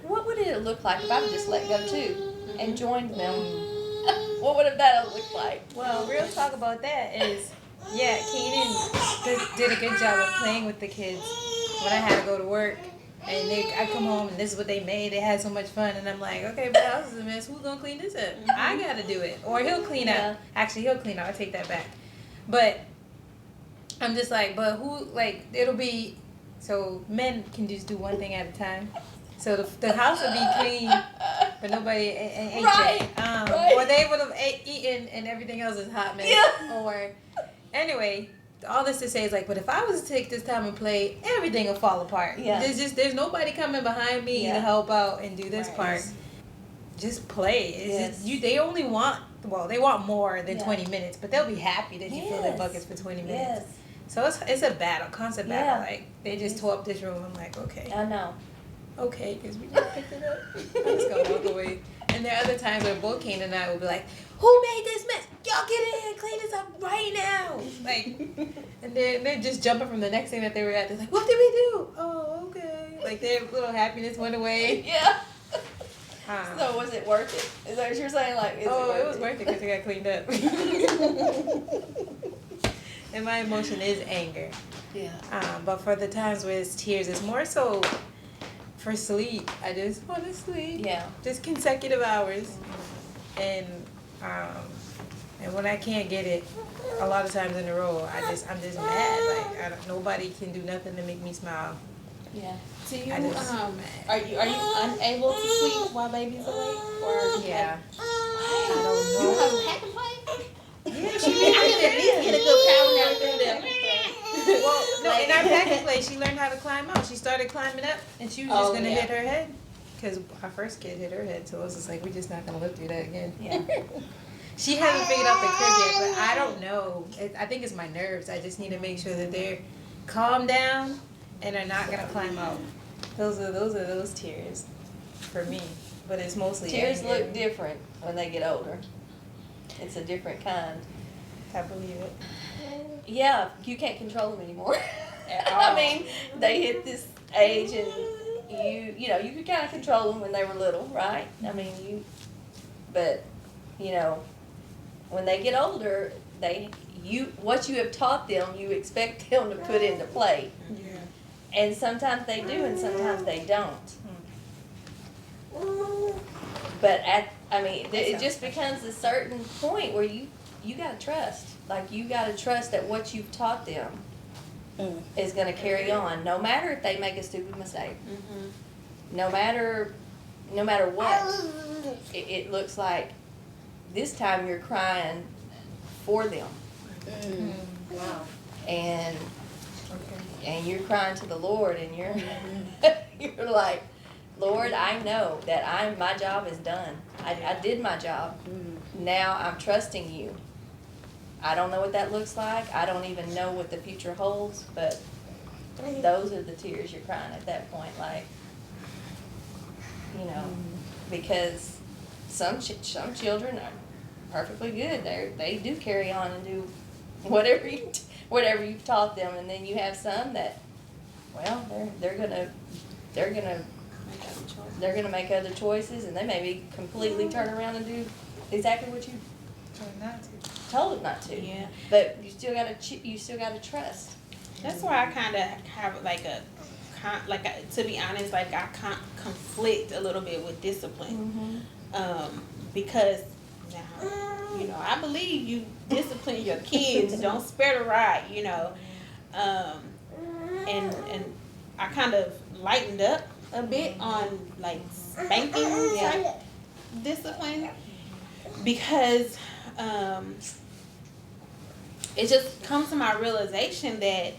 what would it look like if I just let go too and joined them? What would that look like? Well, real talk about that is, Keenan did a good job of playing with the kids when I had to go to work. And I come home and this is what they made. They had so much fun, and I'm like, okay, but the house is a mess. Who's gonna clean this up? I gotta do it, or he'll clean up. Actually, he'll clean up. I take that back. But I'm just like, but who? Like, it'll be so men can just do one thing at a time. So the house will be clean, but nobody ate Right. it. Or they would have eaten, and everything else is hot mess. Yeah. Or anyway. All this to say is like, but if I was to take this time and play, everything will fall apart. Yeah. There's nobody coming behind me to help out and do this part. Just play. It's just, they only want, they want more than 20 minutes, but they'll be happy that you fill their buckets for 20 minutes. So it's a battle, constant battle. Like, they just tore up this room. I'm like, okay. I know. Okay, because we just picked it up. I'm just going to walk away. And there are other times where both Kane and I will be like, who made this mess? Y'all get in here and clean this up right now. Like, and they're just jumping from the next thing that they were at. They're like, what did we do? Oh, okay. Like, their little happiness went away. Yeah. So was it worth it? Is that what you're saying? Like, it was worth it because it got cleaned up. And my emotion is anger. Yeah. But for the times where it's tears, it's more so for sleep. I just want to sleep. Yeah. Just consecutive hours. And when I can't get it, a lot of times in a row, I'm just mad. Like nobody can do nothing to make me smile. Yeah. Do you are you unable to sleep while baby's awake? Or yeah. I don't know. You have a pack and play? Yeah, I can at least get a good pound out through there. Well, no, in our pack and play, she learned how to climb out. She started climbing up, and she was just gonna hit her head. Because our first kid hit her head, so it was just like, we're just not going to live through that again. Yeah. She hasn't figured out the crib yet, but I don't know. I think it's my nerves. I just need to make sure that they're calm down and are not going to climb out. Those are those tears for me. But it's mostly Tears anger. look different when they get older. It's a different kind. I believe it. Yeah, you can't control them anymore. At all. I mean, they hit this age and you could kind of control them when they were little, right? I mean, but when they get older, what you have taught them, you expect them to put into play. Yeah. And sometimes they do, and sometimes they don't. But it just becomes a certain point where you gotta trust. Like, you gotta trust that what you've taught them is gonna carry on, no matter if they make a stupid mistake. No matter what, it looks like this time you're crying for them. Wow. And you're crying to the Lord, and you're you're like, Lord, I know that my job is done. I did my job. Now I'm trusting you. I don't know what that looks like. I don't even know what the future holds, but those are the tears you're crying at that point. Like, because some children are perfectly good. They do carry on and do whatever you've taught them, and then you have some that, well, they're gonna make other choices, and they maybe completely turn around and do exactly what you Not to. told them not to. Yeah. But you still gotta trust. That's why I kind of have to be honest, like I conflict a little bit with discipline, because now, you know, I believe you discipline your kids, don't spare the rod, you know, and I kind of lightened up a bit on like spanking type discipline, because it just comes to my realization that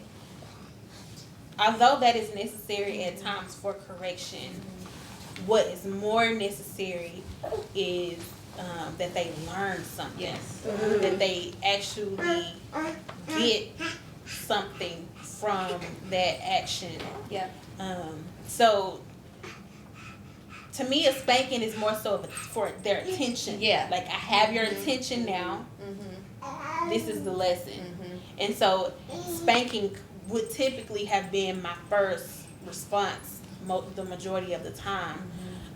although that is necessary at times for correction, what is more necessary is that they learn something. Yes. That they actually get something from that action. Yeah. So to me, a spanking is more so for their attention. Yeah. Like, I have your attention now. This is the lesson. And so spanking would typically have been my first response the majority of the time.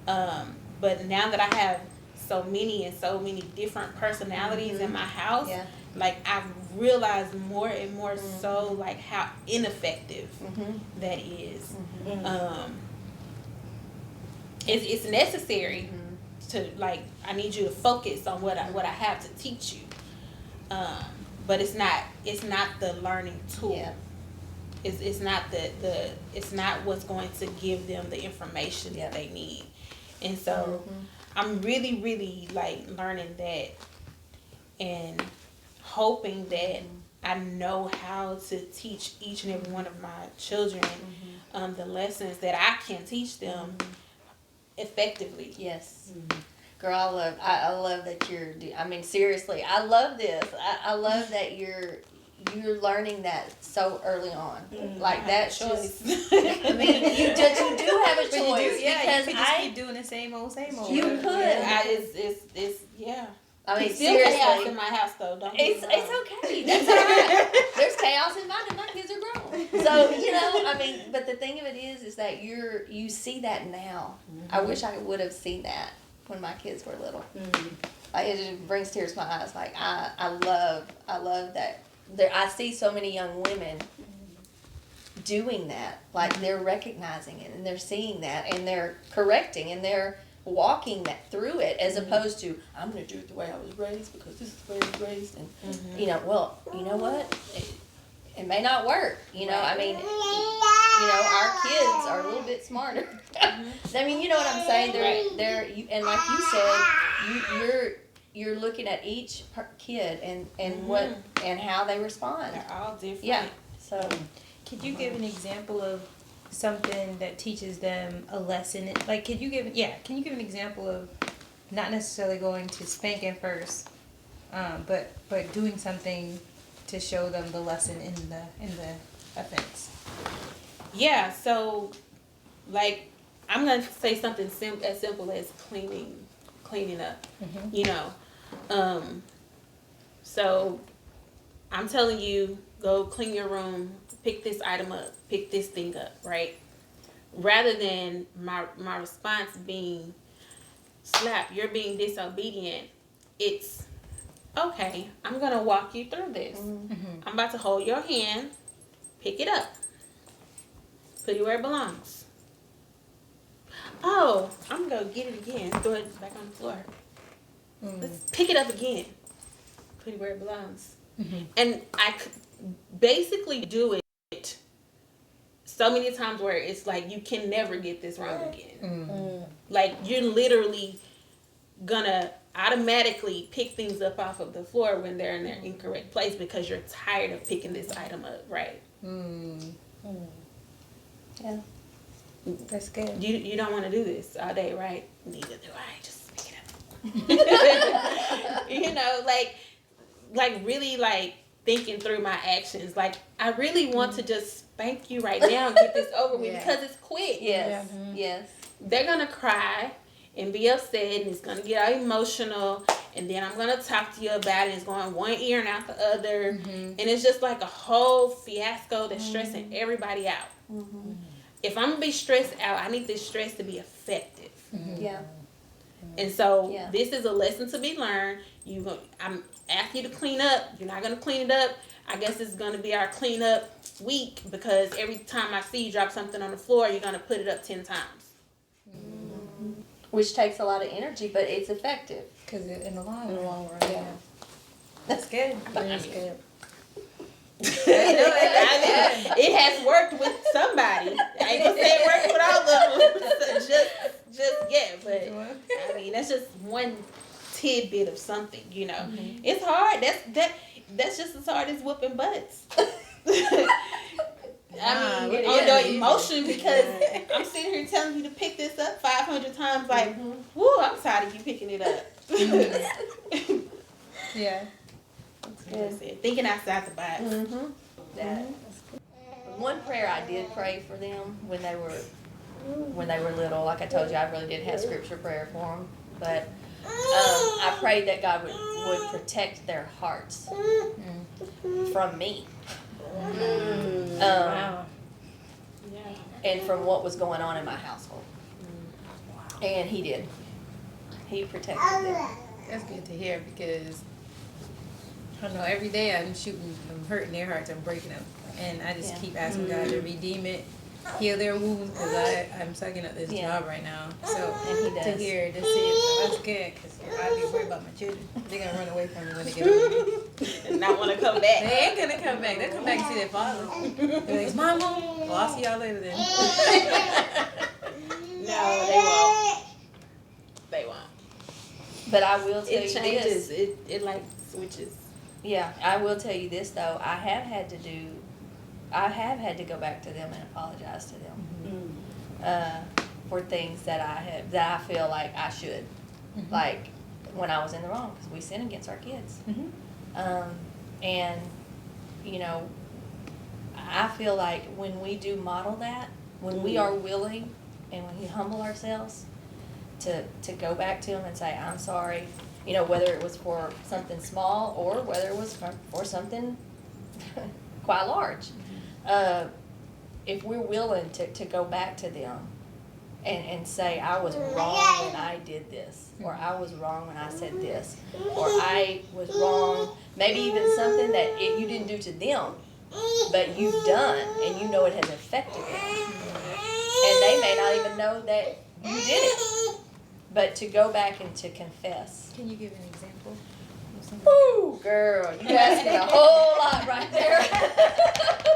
But now that I have so many different personalities in my house, like I've realized more and more so like how ineffective that is. It's necessary to, like, I need you to focus on what I have to teach you. But it's not the learning tool. Yeah. It's not it's not what's going to give them the information that they need. And so I'm really, really like learning that and hoping that I know how to teach each and every one of my children the lessons that I can teach them effectively. Yes. Girl, I love that I mean, seriously, I love this. I love that you're learning that so early on. Like, that's just, I mean, you do have a choice. You could just keep doing the same old. You could. It's yeah. I mean, It's still chaos seriously. in my house, though. Don't It's okay. That's all right. There's chaos in mine, and my kids are grown. So, you know, I mean, but the thing of it is that you see that now. I wish I would have seen that when my kids were little. Like, it just brings tears to my eyes. Like, I love that. I see so many young women doing that. Like, they're recognizing it, and they're seeing that, and they're correcting, and they're walking that through it, as opposed to, I'm going to do it the way I was raised because this is the way I was raised. And, you know, well, you know what? It may not work. You know, I mean, you know, our kids are a little bit smarter. I mean, you know what I'm saying? And like you said, you're looking at each kid and what and how they respond. They're all different. Yeah. So, Could you give an example of something that teaches them a lesson? Like, can you give an example of not necessarily going to spanking first, but doing something to show them the lesson in the offense? Yeah. So, like, I'm gonna say something as simple as cleaning up. You know, so I'm telling you, go clean your room, pick this item up, pick this thing up, right? Rather than my response being, slap, you're being disobedient, it's, okay, I'm gonna walk you through this. I'm about to hold your hand, pick it up, put it where it belongs. Oh, I'm gonna go get it again, throw it back on the floor. Let's pick it up again, put it where it belongs. And I could basically do it so many times where it's like you can never get this wrong again. Like, you're literally gonna automatically pick things up off of the floor when they're in their incorrect place because you're tired of picking this item up, right? yeah. That's good. You don't want to do this all day, right? Neither do I. Just pick it up. You know, like really, like, thinking through my actions. Like, I really want to just spank you right now and get this over with because it's quick. Yes. Yes. They're gonna cry and be upset, and it's gonna get all emotional, and then I'm gonna talk to you about it. It's going one ear and out the other, and it's just like a whole fiasco that's stressing everybody out. If I'm gonna be stressed out, I need this stress to be effective. Yeah. And so Yeah. this is a lesson to be learned. I'm asking you to clean up. You're not gonna clean it up. I guess it's gonna be our cleanup week, because every time I see you drop something on the floor, you're gonna put it up 10 times. Which takes a lot of energy, but it's effective. Because in the long In the run. long run, yeah. That's good. That's good. It has worked with somebody. I ain't gonna say it worked with all of them. just yeah, but I mean that's just one tidbit of something, you know. It's hard. That's just as hard as whooping butts. I mean, on your emotion, because I'm sitting here telling you to pick this up 500 times. Like, whoo, I'm tired of you picking it up. Yeah. Thinking outside the box. That. One prayer I did pray for them when they were little. Like I told you, I really did have scripture prayer for them, but I prayed that God would protect their hearts from me. Wow. And from what was going on in my household. And He did. He protected them. That's good to hear, because I don't know, every day I'm hurting their hearts, I'm breaking them. And I just keep asking God to redeem it, heal their wounds, because I'm sucking up this job right now. So, And He does. to hear, to see it, that's good, because I'd be worried about my children. They're going to run away from me when they get older. And not want to come back. They ain't going to come back. They'll come back and see their father. They're like, is Mom home? Well, I'll see y'all later then. No, they won't. They won't. But I will tell you It changes. this. It like switches. Yeah, I will tell you this though. I have had to go back to them and apologize to them for things that I feel like I should, like when I was in the wrong, because we sin against our kids. And you know, I feel like when we do model that, when we are willing and when we humble ourselves to go back to them and say, I'm sorry, you know, whether it was for something small or whether it was for something quite large. If we're willing to go back to them and say, I was wrong when I did this, or I was wrong when I said this, or I was wrong, maybe even something that you didn't do to them, but you've done, and you know it has affected them. And they may not even know that you did it, but to go back and to confess. Can you give an example? Woo, girl, you asking a whole lot right there.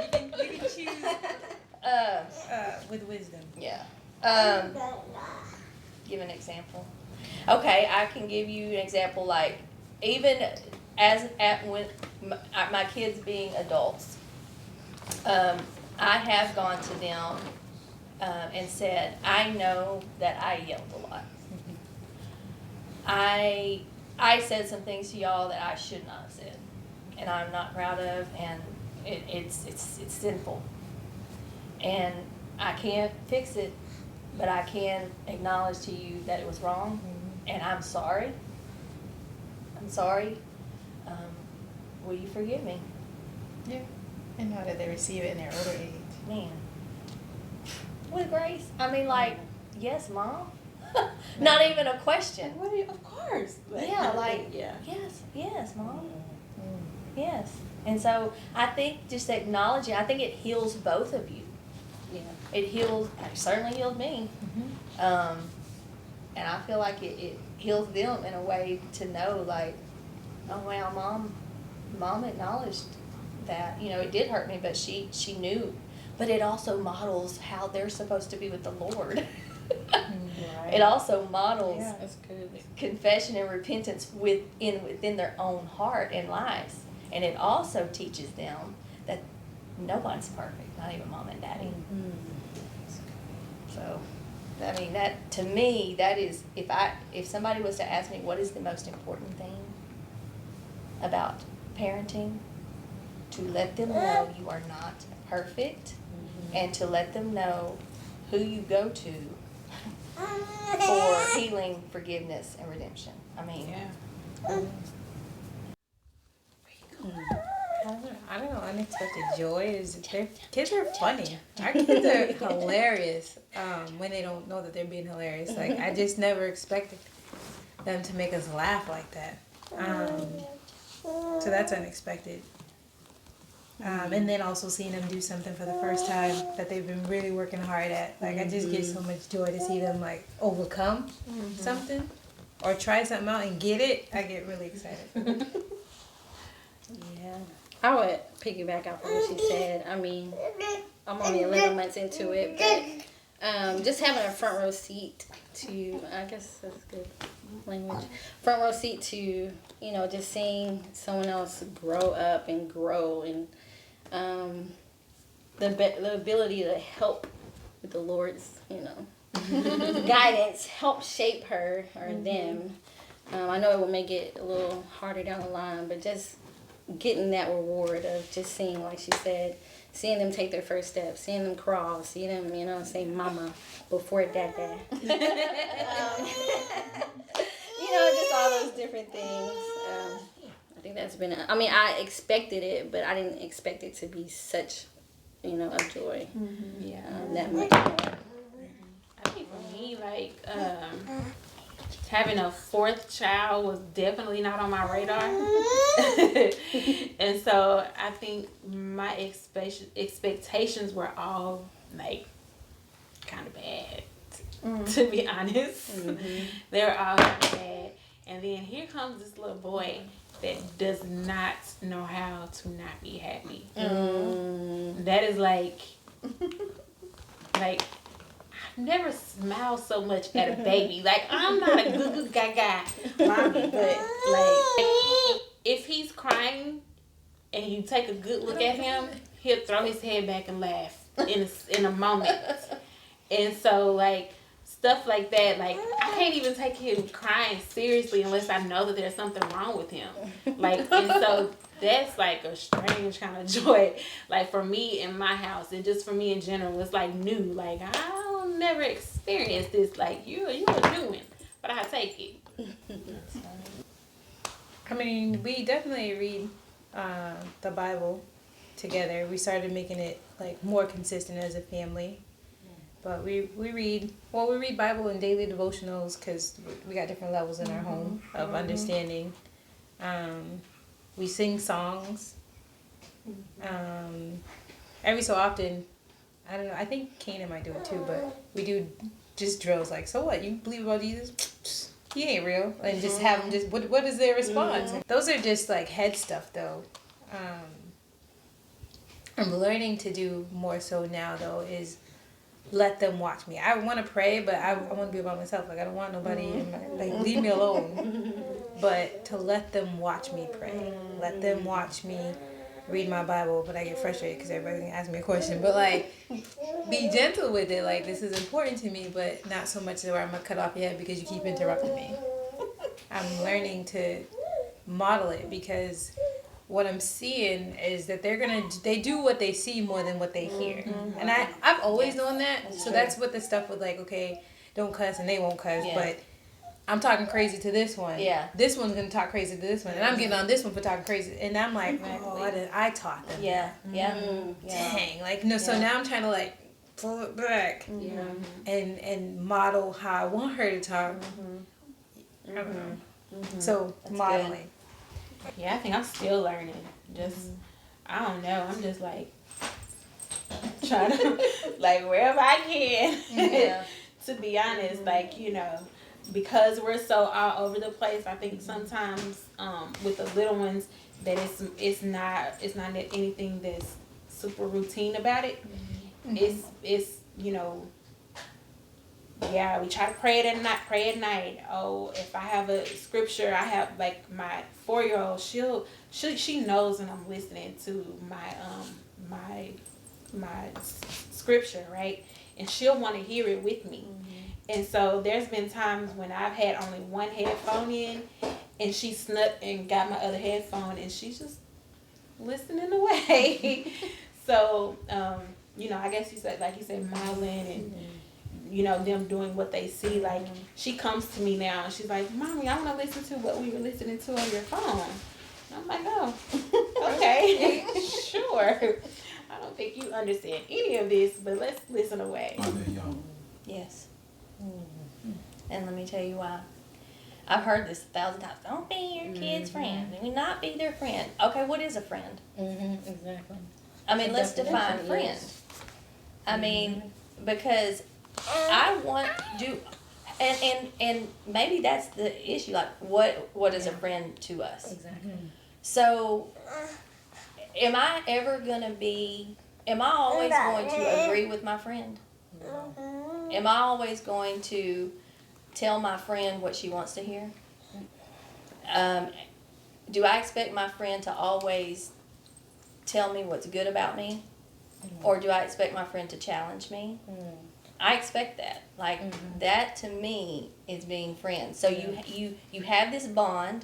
You can choose with wisdom. Yeah. Give an example. Okay, I can give you an example, like even when my kids being adults, I have gone to them and said, I know that I yelled a lot. I said some things to y'all that I should not have said, and I'm not proud of, and it's sinful, and I can't fix it, but I can acknowledge to you that it was wrong, and I'm sorry. I'm sorry. Will you forgive me? Yeah. And how did they receive it in their older age? Man, with grace. I mean, like, yes, Mom. Not even a question. Of course. Yeah, like, yeah. yes, Mom. Yes. And so I think just acknowledging, I think it heals both of you. Yeah. It certainly healed me. And I feel like it heals them in a way to know, like, oh, wow, Mom acknowledged that, you know, it did hurt me, but she knew. But it also models how they're supposed to be with the Lord. It also models That's good. confession and repentance within their own heart and lives. And it also teaches them that no one's perfect, not even Mom and Daddy. So, I mean, that, to me, that is, if somebody was to ask me what is the most important thing about parenting, to let them know you are not perfect, and to let them know who you go to for healing, forgiveness, and redemption. I mean, Yeah. I don't know. Unexpected joy is their kids are funny. Our kids are hilarious. When they don't know that they're being hilarious, like I just never expected them to make us laugh like that. So that's unexpected. And then also seeing them do something for the first time that they've been really working hard at. Like I just get so much joy to see them like overcome something or try something out and get it. I get really excited. Yeah. I would piggyback off of what she said. I mean, I'm only 11 months into it, but just having a front row seat to, I guess that's good language, front row seat to, you know, just seeing someone else grow up and grow and the ability to help with the Lord's, you know, guidance, help shape her or them. I know it will make it a little harder down the line, but just getting that reward of just seeing, like she said, seeing them take their first steps, seeing them crawl, seeing them, you know, say mama before dada. You know, just all those different things. I think that's been, I expected it, but I didn't expect it to be such, you know, a joy. Yeah. That much. I think for me, like, having a fourth child was definitely not on my radar. And so I think my expectations were all, like, kind of bad, to be honest. They were all kind of bad. And then here comes this little boy that does not know how to not be happy. That is like I've never smiled so much at a baby. Like, I'm not a goo gaga mommy, but like, if he's crying and you take a good look at him, he'll throw his head back and laugh in a moment. And so, like, stuff like that, like, I can't even take him crying seriously unless I know that there's something wrong with him. Like, and so that's like a strange kind of joy, like, for me in my house, and just for me in general. It's like new. Like, I'll never experience this like you are doing, but I take it. I mean, we definitely read the Bible together. We started making it like more consistent as a family. But we read Bible and daily devotionals because we got different levels in our home of understanding. We sing songs. Every so often, I don't know, I think Kanan might do it too, but we do just drills like, so what, you believe about Jesus? He ain't real. And just have them just, what is their response? Those are just like head stuff though. I'm learning to do more so now though is let them watch me. I want to pray, but I want to be by myself. Like, I don't want nobody in my, like, leave me alone. But to let them watch me pray. Let them watch me read my Bible, but I get frustrated because everybody can ask me a question. But, like, be gentle with it. Like, this is important to me, but not so much where I'm going to cut off your head because you keep interrupting me. I'm learning to model it because what I'm seeing is that they do what they see more than what they hear. And I've always known that. So that's what the stuff with, like, okay, don't cuss and they won't cuss, but I'm talking crazy to this one. Yeah. This one's going to talk crazy to this one. And I'm getting on this one for talking crazy. And I'm like, I taught them. Dang. Like, no, so now I'm trying to, like, pull it back. And model how I want her to talk. I don't know. So, that's modeling. Good. Yeah, I think I'm still learning. Just, I don't know. I'm just like trying to, like, wherever I can, to be honest, like, you know, because we're so all over the place. I think sometimes with the little ones that it's not anything that's super routine about it. It's you know. Yeah, we try to pray at night. Oh, if I have a scripture, I have, like, my 4-year-old, she knows when I'm listening to my scripture, right? And she'll want to hear it with me. And so there's been times when I've had only one headphone in and she snuck and got my other headphone and she's just listening away. So, you know, I guess you said, like you said, modeling and you know, them doing what they see. Like, she comes to me now and she's like, Mommy, I want to listen to what we were listening to on your phone. And I'm like, oh, okay, sure. I don't think you understand any of this, but let's listen away. Are they young? Yes. And let me tell you why. I've heard this 1,000 times. Don't be your kid's friend. Do not be their friend. Okay, what is a friend? Exactly. I mean, let's define friend. I mean, because I want to, and maybe that's the issue. Like, what is a friend to us? Exactly. So, am I always going to agree with my friend? Am I always going to tell my friend what she wants to hear? Do I expect my friend to always tell me what's good about me? Or do I expect my friend to challenge me? I expect that. Like, that to me is being friends. So you have this bond,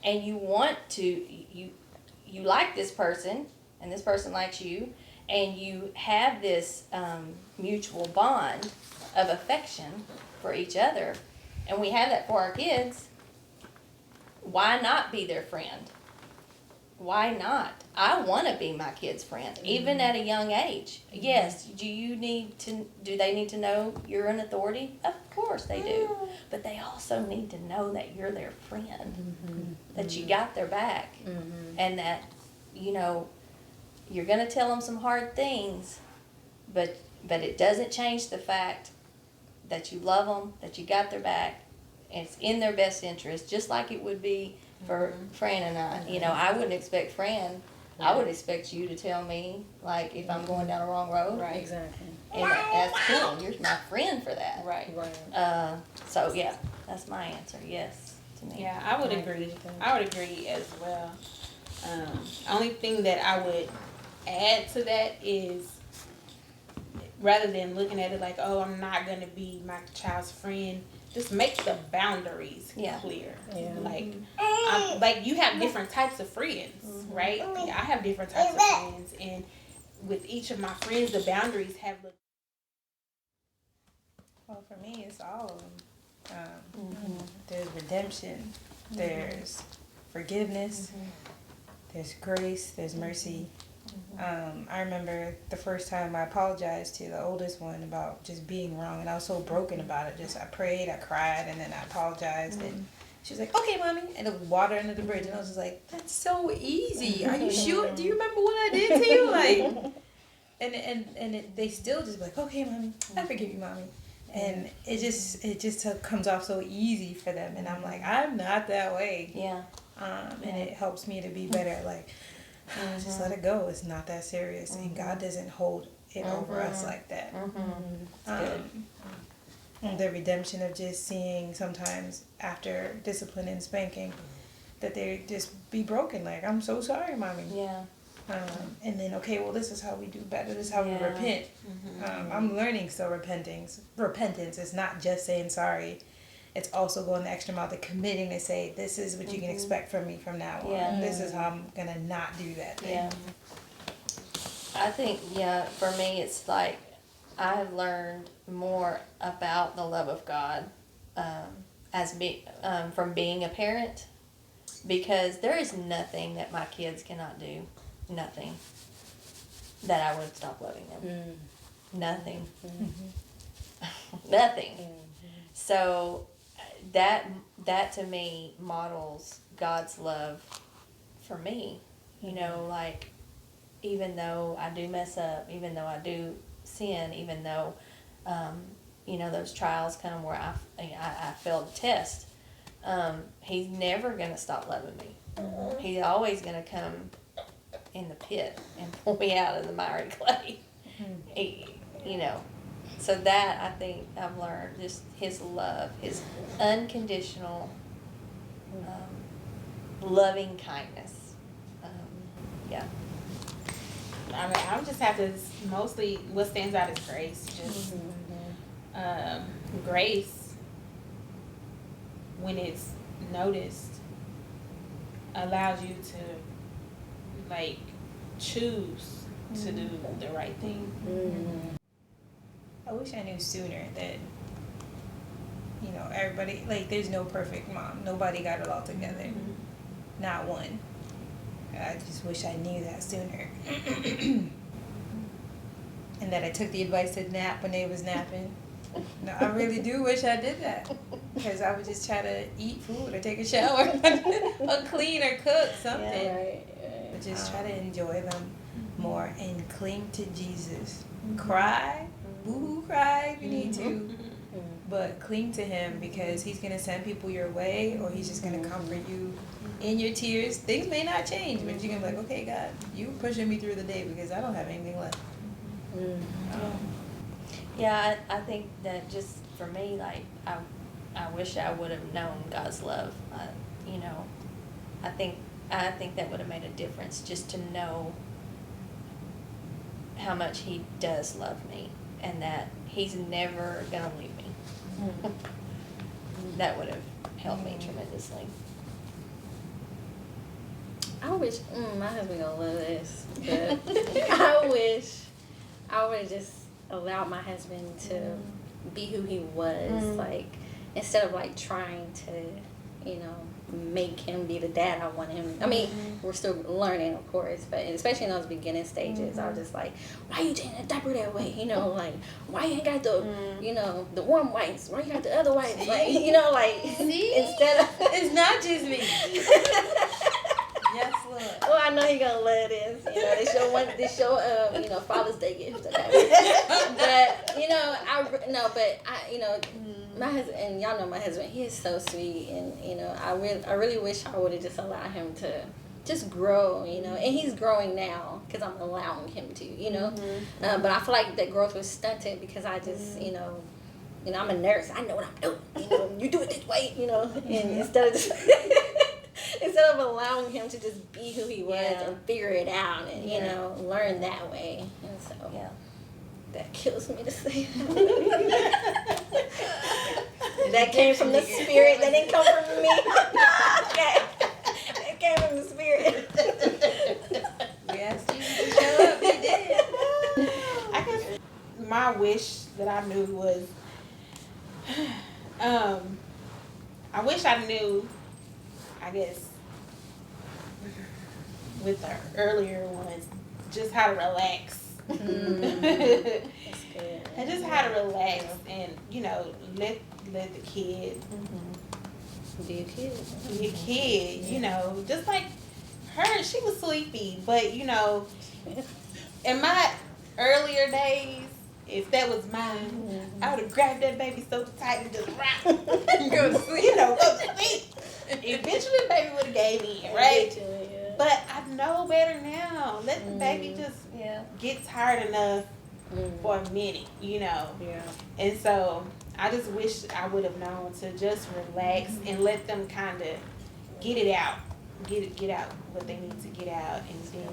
and you want to, you like this person, and this person likes you, and you have this mutual bond of affection for each other, and we have that for our kids. Why not be their friend? Why not? I want to be my kid's friend, even at a young age. Yes, do they need to know you're an authority? Of course they do. But they also need to know that you're their friend, that you got their back, and that, you know, you're going to tell them some hard things, but it doesn't change the fact that you love them, that you got their back, and it's in their best interest, just like it would be for Fran and I. You know, I wouldn't expect Fran, I would expect you to tell me, like, if I'm going down the wrong road. Right. Exactly. And that's cool. You're my friend for that. Right. Right. So, yeah, that's my answer. Yes, to me. Yeah, I would agree. I would agree as well. Only thing that I would add to that is, rather than looking at it like, oh, I'm not going to be my child's friend, just make the boundaries clear. Yeah. Like you have different types of friends, right? Yeah, I have different types of friends, and with each of my friends, the boundaries have looked. Well, for me, it's all of them. There's redemption, there's forgiveness, there's grace, there's mercy. I remember the first time I apologized to the oldest one about just being wrong, and I was so broken about it. Just I prayed, I cried, and then I apologized, and she was like, "Okay, Mommy," and it was water under the bridge, and I was just like, "That's so easy. Are you sure? Do you remember what I did to you?" Like, they still just be like, "Okay, Mommy, I forgive you, Mommy." And it just comes off so easy for them, and I'm like, I'm not that way. Yeah. And it helps me to be better. Like, just let it go. It's not that serious, and God doesn't hold it over us like that. And the redemption of just seeing sometimes after discipline and spanking that they just be broken. Like, I'm so sorry, Mommy. Yeah. And then, okay, well, this is how we do better. This is how we repent. I'm learning still repentance. It's not just saying sorry. It's also going the extra mile, the committing to say, this is what you can expect from me from now on. This is how I'm going to not do that thing. Yeah. I think, for me, it's like I've learned more about the love of God from being a parent, because there is nothing that my kids cannot do, nothing, that I would stop loving them. Nothing. Nothing. So that to me models God's love for me. You know, like, even though I do mess up, even though I do sin, even though, those trials come where I failed the test, He's never going to stop loving me. He's always going to come in the pit and pull me out of the miry clay. So that, I think I've learned, just His love, His unconditional loving kindness. I mean, I would just have to, mostly what stands out is grace. Just grace, when it's noticed, allows you to, like, choose to do the right thing. I wish I knew sooner that, you know, everybody, like, there's no perfect mom. Nobody got it all together. Not one. I just wish I knew that sooner. And that I took the advice to nap when they was napping. No, I really do wish I did that. Because I would just try to eat food or take a shower or clean or cook something. Yeah, right. But just try to enjoy them more and cling to Jesus. Cry, boo-hoo cry if you need to. But cling to him because he's going to send people your way or he's just going to comfort you in your tears. Things may not change, but you're going to be like, okay, God, you pushing me through the day because I don't have anything left. Yeah, I think that just for me, like, I wish I would have known God's love. You know, I think that would have made a difference just to know how much he does love me and that he's never gonna leave me. That would have helped me tremendously. I wish my husband gonna love this, but I wish I would have just allowed my husband to be who he was, like instead of like trying to, you know, make him be the dad I want him. I mean, we're still learning, of course, but especially in those beginning stages, I was just like, why you changing the diaper that way? You know, like why you ain't got the, you know, the warm whites? Why you got the other whites? Like, you know, like instead of It's not just me. Yes, Lord. well, I know he gonna love this. You know, this show, you know, Father's Day gift. But you know, you know, my husband, and y'all know my husband. He is so sweet, and you know, I really wish I would have just allowed him to just grow. You know, and he's growing now because I'm allowing him to. You know, but I feel like that growth was stunted because I just, you know, I'm a nurse. I know what I'm doing. You know, you do it this way. You know, and instead of just instead of allowing him to just be who he was and figure it out and, you know, learn that way. And so that kills me to say that came from the spirit. That didn't come from me. That came from the spirit. We asked you to show up. You did. I guess my wish that I knew was, I wish I knew, I guess, with the earlier ones, just how to relax. That's good. And just how to relax and, you know, let the kid Be a kid. be a kid, you know, just like her, she was sleepy, but you know, in my earlier days, if that was mine, I would have grabbed that baby so tight and just rock, go to sleep, you know, go to sleep. Eventually, the baby would have gave in, right? But I know better now. Let the baby just get tired enough for a minute, you know. Yeah. And so I just wish I would have known to just relax and let them kind of get it out, get out what they need to get out, and then.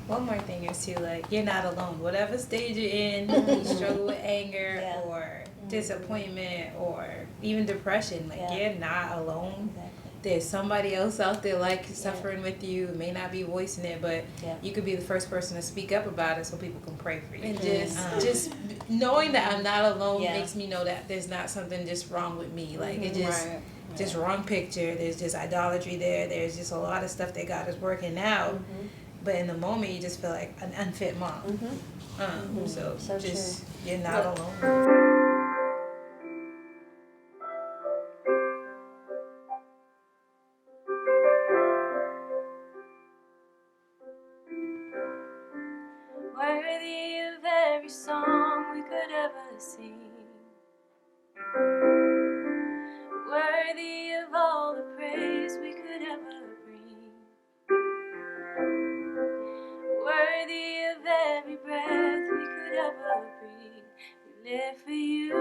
One more thing is too, like, you're not alone. Whatever stage you're in, you struggle with anger or disappointment or even depression, like you're not alone. There's somebody else out there like suffering with you. May not be voicing it, but you could be the first person to speak up about it so people can pray for you. And just knowing that I'm not alone makes me know that there's not something just wrong with me. Like it just wrong picture. There's just idolatry there. There's just a lot of stuff that God is working out. But in the moment, you just feel like an unfit mom. So just you're not alone. Worthy of every song we could ever sing, worthy of all the praise we could ever bring, worthy of every breath we could ever breathe. We live for you.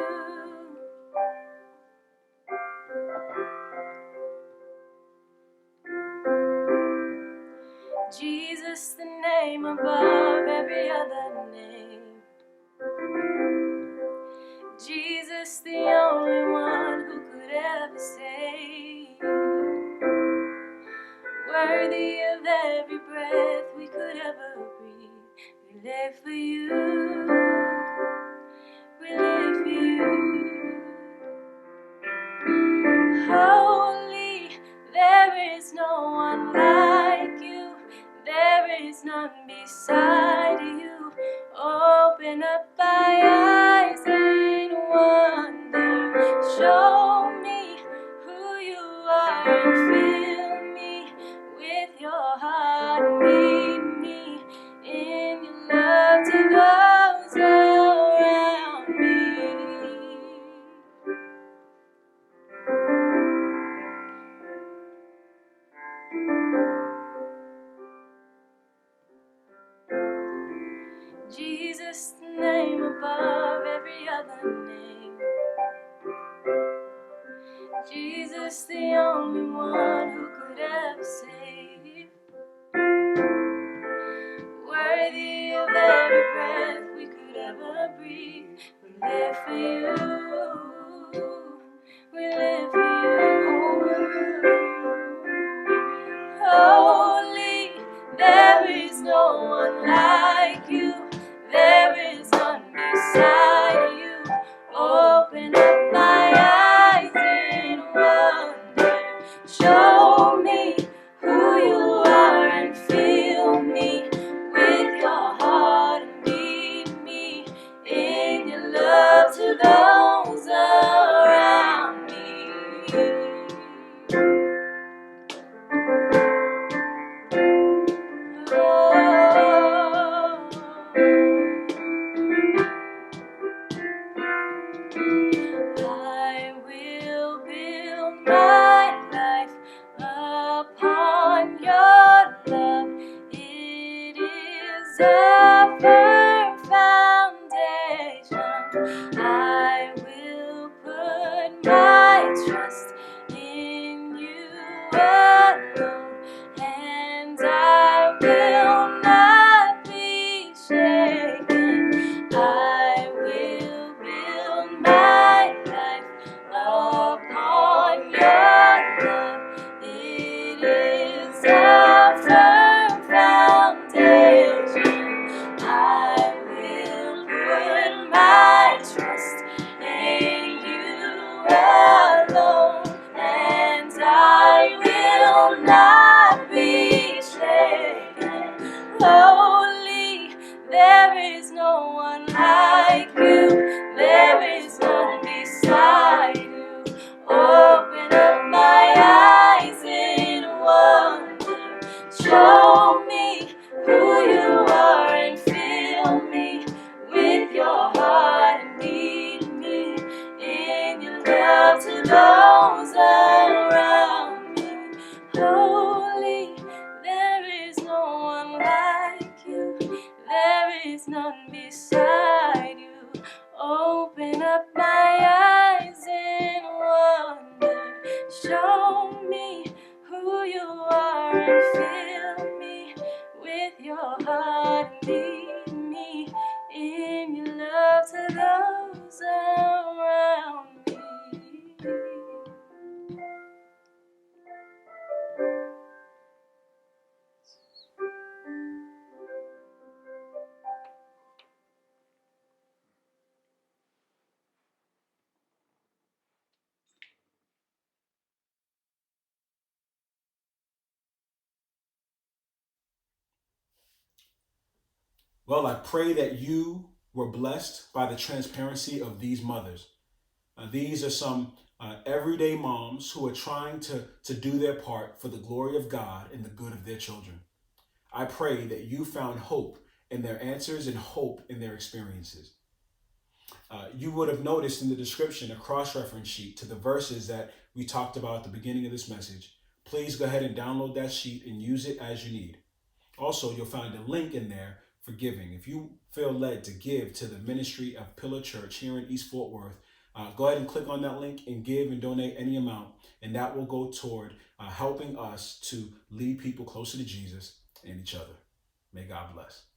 Jesus, the name above every other name. Jesus, the only one who could ever save. Worthy of every breath we could ever breathe. We live for you. Holy, there is no one like you. There is none beside you. Open up my eyes in wonder. Show me who you are and fill me with your heart. Lead me in your love to those around me. Jesus, the name above every other name. Jesus, the only one who could ever save. Worthy of every breath we could ever breathe. We live for you. We live for you. Holy, there is no one like you. There is none beside you. Open up my eyes in wonder. Show me who you are and fill me with your heart and lead me in your love to those around me. I will build my life upon your love. It is a firm foundation. I will put my trust in you alone, and I will not be shaken. I will build my life upon your love. It is a firm foundation. I will put my trust in you alone, and I will not be shaken. Holy, there is no one like you. There is none beside you. Open up my eyes in wonder. Show me who you are and fill me with your heart and lead me in your love to those around me. Holy, there is no one like you. There is none beside you. Open up my eyes in wonder. Show me who you are and fill me with your heart and lead me in your love to those around me. Well, I pray that you were blessed by the transparency of these mothers. These are some everyday moms who are trying to do their part for the glory of God and the good of their children. I pray that you found hope in their answers and hope in their experiences. You would have noticed in the description a cross-reference sheet to the verses that we talked about at the beginning of this message. Please go ahead and download that sheet and use it as you need. Also, you'll find a link in there for giving. If you feel led to give to the ministry of Pillar Church here in East Fort Worth, go ahead and click on that link and give and donate any amount, and that will go toward helping us to lead people closer to Jesus and each other. May God bless.